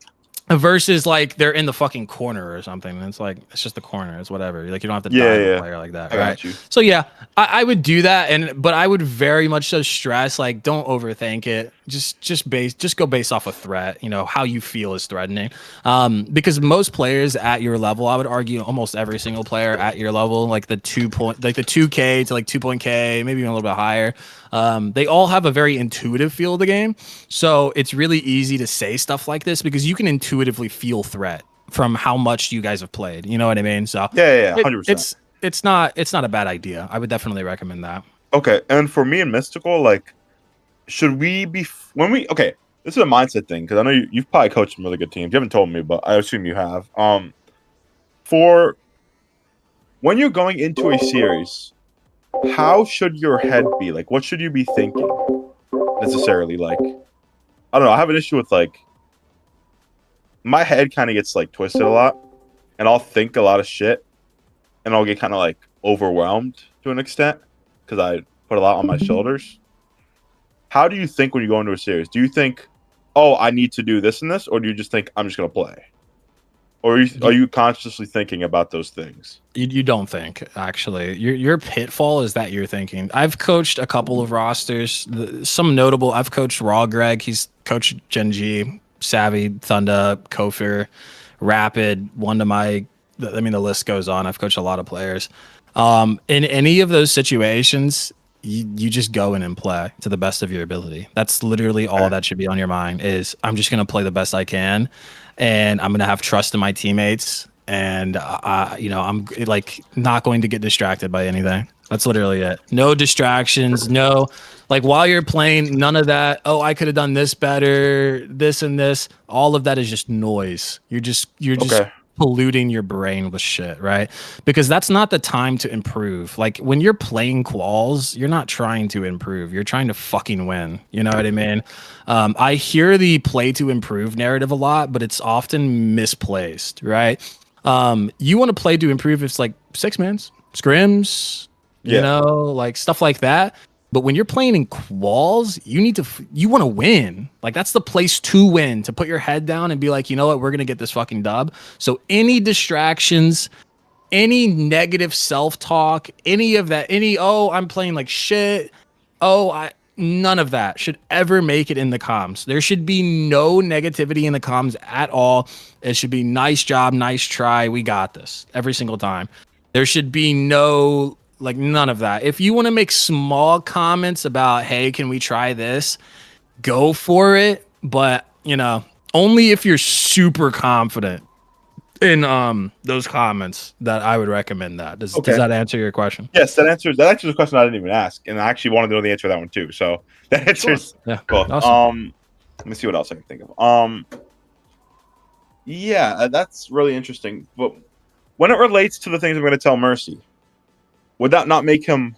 Versus like they're in the fucking corner or something. And it's like, it's just the corner. It's whatever. Like, you don't have to dive a player like that. Right. So yeah, I would do that. But I would very much so stress, like, don't overthink it. Just go based off a threat, you know, how you feel is threatening. Because most players at your level, I would argue almost every single player at your level, like the 2K to like 2.K, maybe even a little bit higher. They all have a very intuitive feel of the game. So it's really easy to say stuff like this because you can intuitively feel threat from how much you guys have played. You know what I mean? So yeah, 100%. It's not a bad idea. I would definitely recommend that. Okay, and for me and Mystical, like, should we be this is a mindset thing because I know you've probably coached some really good teams. You haven't told me, but I assume you have. For when you're going into a series, how should your head be? Like, what should you be thinking necessarily? Like, I don't know. I have an issue with, like, my head kind of gets, like, twisted a lot, and I'll think a lot of shit, and I'll get kind of, like, overwhelmed to an extent because I put a lot on my shoulders. How do you think when you go into a series? Do you think, oh, I need to do this and this, or do you just think I'm just going to play? Or are you consciously thinking about those things? You don't think, actually. Your pitfall is that you're thinking. I've coached a couple of rosters. Some notable, I've coached Raw Greg. He's coached Gen G, Savvy, Thunder, Kofir, Rapid, One to My. I mean, the list goes on. I've coached a lot of players. In any of those situations, you just go in and play to the best of your ability. That's literally all that should be on your mind is I'm just going to play the best I can. And I'm going to have trust in my teammates. And, I'm like not going to get distracted by anything. That's literally it. No distractions. No, like while you're playing, none of that. Oh, I could have done this better. This and this. All of that is just noise. You're just polluting your brain with shit, right? Because that's not the time to improve. Like when you're playing quals, you're not trying to improve. You're trying to fucking win. You know what I mean? I hear the play to improve narrative a lot, but it's often misplaced, right? You want to play to improve. It's like 6-mans, scrims, you know, like stuff like that. But when you're playing in quals, you want to win. Like that's the place to win, to put your head down and be like, you know what, we're going to get this fucking dub. So any distractions, any negative self-talk, any of that, I'm playing like shit. None of that should ever make it in the comms. There should be no negativity in the comms at all. It should be nice job, nice try. We got this every single time. There should be no, like none of that. If you want to make small comments about, hey, can we try this? Go for it. But, only if you're super confident in those comments that I would recommend that. Does that answer your question? Yes, that answers a question I didn't even ask. And I actually wanted to know the answer to that one too. So that answers yeah. both. Awesome. Let me see what else I can think of. Yeah, that's really interesting. But when it relates to the things I'm going to tell Mercy, would that not make him?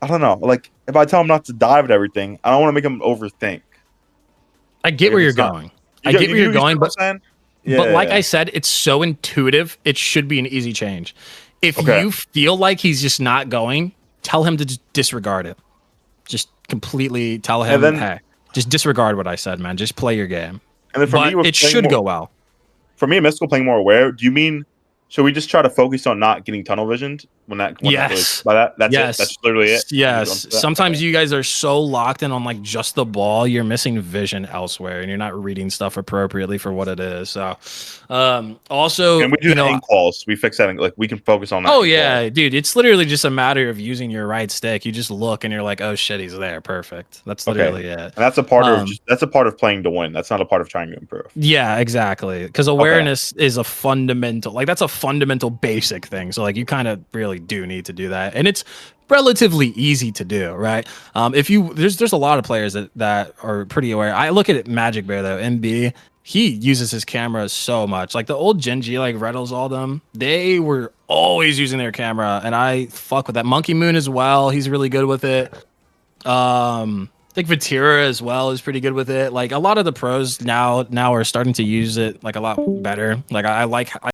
I don't know. Like, if I tell him not to dive at everything, I don't want to make him overthink. I get where you're going. I get where you're going, but like I said, it's so intuitive. It should be an easy change. If you feel like he's just not going, tell him to just disregard it. Just completely tell him, hey, just disregard what I said, man. Just play your game. And then for me, it should go well. For me, Mystical playing more aware. Do you mean? Should we just try to focus on not getting tunnel visioned yes. That's it. That's literally it. Yes. Sometimes you guys are so locked in on like just the ball, you're missing vision elsewhere, and you're not reading stuff appropriately for what it is. So, also, and we do the calls. We fix that. Like we can focus on that. Oh yeah, dude. It's literally just a matter of using your right stick. You just look and you're like, oh shit, he's there. Perfect. That's literally it. And that's a part of playing to win. That's not a part of trying to improve. Yeah, exactly. Because awareness is a fundamental. Like that's a fundamental basic thing. So like you kind of really do need to do that, and it's relatively easy to do, right? If you there's a lot of players that are pretty aware. I look at it Magic Bear though, MB. He uses his camera so much. Like the old Genji, like Reddles, all them, they were always using their camera, and I fuck with that. Monkey Moon as well. He's really good with it. I think Vatira as well is pretty good with it. Like a lot of the pros now are starting to use it like a lot better. Like I